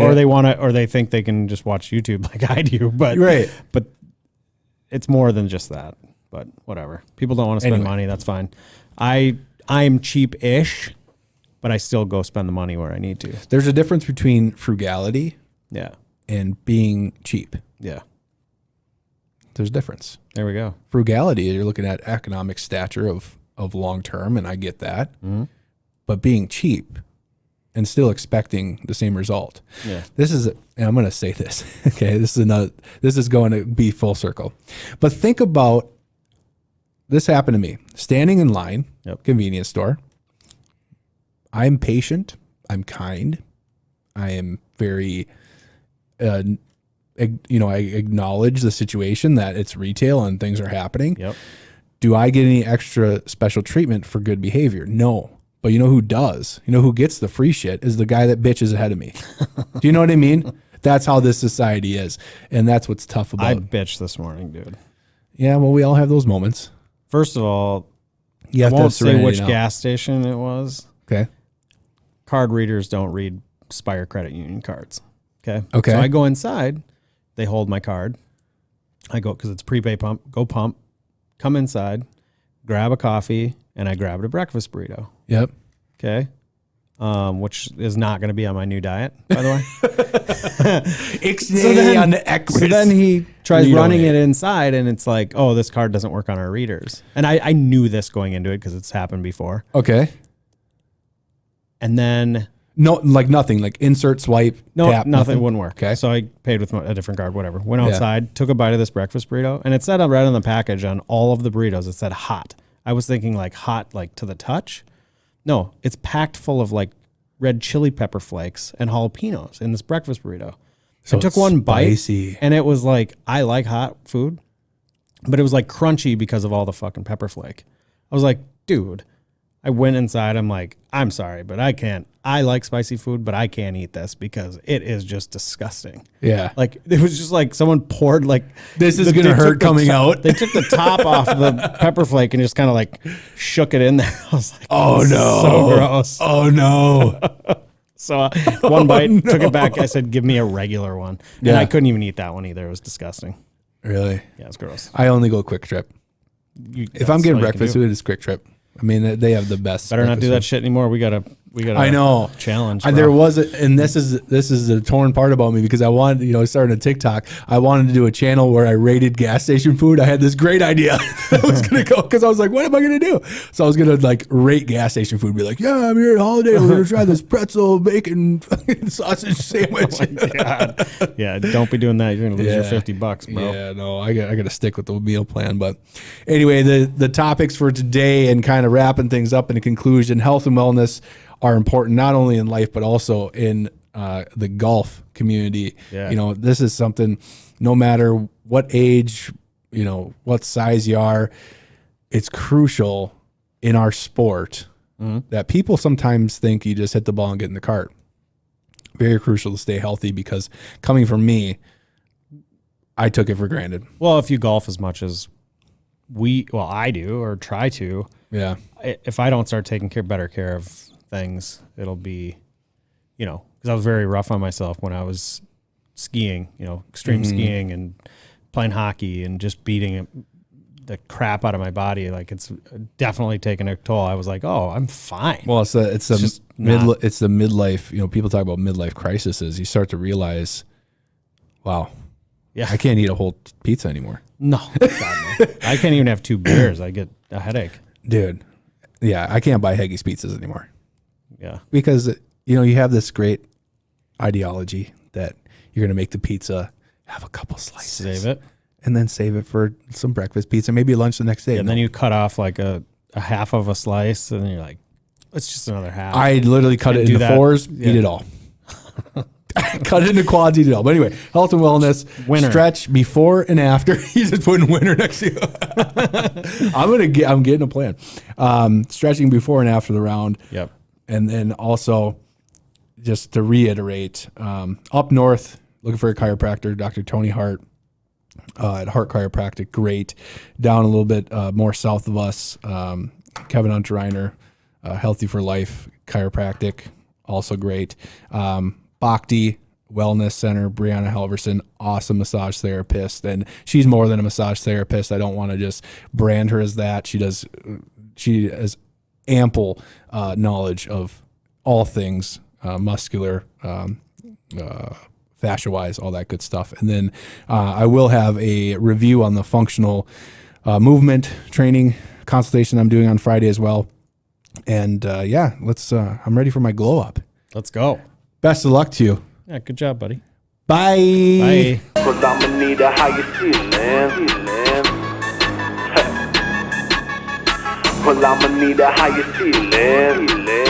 Speaker 3: or they think they can just watch YouTube like I do, but but it's more than just that. But whatever. People don't want to spend money. That's fine. I'm cheap-ish, but I still go spend the money where I need to.
Speaker 2: There's a difference between frugality, and being cheap.
Speaker 3: Yeah.
Speaker 2: There's a difference.
Speaker 3: There we go.
Speaker 2: Frugality, you're looking at economic stature of long term, and I get that. Mm-hmm. But being cheap and still expecting the same result. Yeah. And I'm going to say this. Okay, this is going to be full circle. But think about this happened to me. Standing in line, convenience store. I'm patient. I'm kind. I am very, I acknowledge the situation that it's retail and things are happening.
Speaker 3: Yep.
Speaker 2: Do I get any extra special treatment for good behavior? No. But you know who does? Who gets the free shit is the guy that bitches ahead of me. Do you know what I mean? That's how this society is. And that's what's tough about it.
Speaker 3: I bitched this morning, dude.
Speaker 2: Yeah, well, we all have those moments.
Speaker 3: First of all,
Speaker 2: I
Speaker 3: won't say which gas station it was.
Speaker 2: Okay.
Speaker 3: Card readers don't read Spire Credit Union cards. Okay.
Speaker 2: Okay.
Speaker 3: So I go inside. They hold my card. I go, because it's prepay pump, go pump, come inside, grab a coffee, and I grabbed a breakfast burrito.
Speaker 2: Yep.
Speaker 3: Okay. Which is not going to be on my new diet, by the way. So then he tries running it inside, and it's like, oh, this card doesn't work on our readers. And I knew this going into it because it's happened before.
Speaker 2: Okay.
Speaker 3: And then
Speaker 2: No, like nothing. Like insert, swipe,
Speaker 3: No,
Speaker 2: tap.
Speaker 3: nothing wouldn't work.
Speaker 2: Okay.
Speaker 3: So I paid with a different card, whatever. Went outside, took a bite of this breakfast burrito, and it said right on the package on all of the burritos, it said hot. I was thinking like hot, like to the touch. No, it's packed full of like red chili pepper flakes and jalapenos in this breakfast burrito.
Speaker 2: So
Speaker 3: I took
Speaker 2: it's
Speaker 3: one
Speaker 2: spicy.
Speaker 3: bite, and it was like, I like hot food, but it was like crunchy because of all the fucking pepper flake. I was like, dude, I went inside. I'm like, I'm sorry, but I can't. I like spicy food, but I can't eat this because it is just disgusting.
Speaker 2: Yeah.
Speaker 3: Like it was just like someone poured like
Speaker 2: This is going to hurt coming out.
Speaker 3: They took the top off the pepper flake and just kind of like shook it in there. I was like,
Speaker 2: Oh,
Speaker 3: this is
Speaker 2: no.
Speaker 3: so gross.
Speaker 2: Oh, no.
Speaker 3: So one bite, took it back. I said, give me a regular one. And
Speaker 2: Yeah.
Speaker 3: I couldn't even eat that one either. It was disgusting.
Speaker 2: Really?
Speaker 3: Yeah, it's gross.
Speaker 2: I only go Quick Trip. If I'm getting breakfast food, it's Quick Trip. I mean, they have the best.
Speaker 3: Better not do
Speaker 2: breakfast
Speaker 3: that shit anymore. We got
Speaker 2: I know.
Speaker 3: challenge.
Speaker 2: There was and this is the torn part about me because I wanted, starting a TikTok, I wanted to do a channel where I rated gas station food. I had this great idea. I was going to go because I was like, what am I going to do? So I was going to like rate gas station food, be like, yeah, I'm here at Holiday. We're going to try this pretzel, bacon, fucking sausage sandwich.
Speaker 3: Oh God. Yeah, don't be doing that. You're going to lose your
Speaker 2: Yeah.
Speaker 3: $50, bro.
Speaker 2: Yeah, no, I got to stick with the meal plan. But anyway, the topics for today and kind of wrapping things up in a conclusion, health and wellness are important not only in life but also in the golf community.
Speaker 3: Yeah.
Speaker 2: This is something, no matter what age, what size you are, it's crucial in our sport that people sometimes think you just hit the ball and get in the cart. Very crucial to stay healthy because coming from me, I took it for granted.
Speaker 3: Well, if you golf as much as I do or try to,
Speaker 2: Yeah.
Speaker 3: if I don't start taking better care of things, it'll be, because I was very rough on myself when I was skiing, extreme skiing and playing hockey and just beating the crap out of my body. Like it's definitely taken a toll. I was like, oh, I'm fine.
Speaker 2: Well, it's the
Speaker 3: just
Speaker 2: midlife. People talk about midlife crises. You start to realize, wow,
Speaker 3: Yeah.
Speaker 2: I can't eat a whole pizza anymore,
Speaker 3: No, God, no. I can't even have 2 beers. I get a headache.
Speaker 2: dude. Yeah, I can't buy Haggis pizzas anymore
Speaker 3: Yeah.
Speaker 2: because you have this great ideology that you're gonna make the pizza, have a couple slices,
Speaker 3: Save it.
Speaker 2: and then save it for some breakfast pizza, maybe lunch the next day.
Speaker 3: And then you cut off like a half of a slice and then you're like, it's just another half.
Speaker 2: I literally cut it
Speaker 3: do
Speaker 2: into
Speaker 3: that.
Speaker 2: fours,
Speaker 3: Yeah.
Speaker 2: eat it all. Cut it into quads, eat it all. But anyway, health and wellness,
Speaker 3: Winner.
Speaker 2: stretch before and after. You just put in winter next to you. I'm getting a plan. Stretching before and after the round.
Speaker 3: Yep.
Speaker 2: And then also, just to reiterate, up north, looking for a chiropractor, Dr. Tony Hart at Hart Chiropractic, great. Down a little bit more south of us, Kevin Hunter Reiner, Healthy for Life Chiropractic, also great. Bhakti Wellness Center, Brianna Halverson, awesome massage therapist. And she's more than a massage therapist. I don't want to just brand her as that. She has ample knowledge of all things muscular, fascia-wise, all that good stuff. And then I will have a review on the functional movement training consultation I'm doing on Friday as well. And let's. I'm ready for my glow up.
Speaker 3: Let's go.
Speaker 2: Best of luck to you.
Speaker 3: Yeah. Good job, buddy.
Speaker 2: Bye.
Speaker 3: Bye.
Speaker 1: Cause I'ma need a higher ceiling. Well, I'ma need a higher ceiling.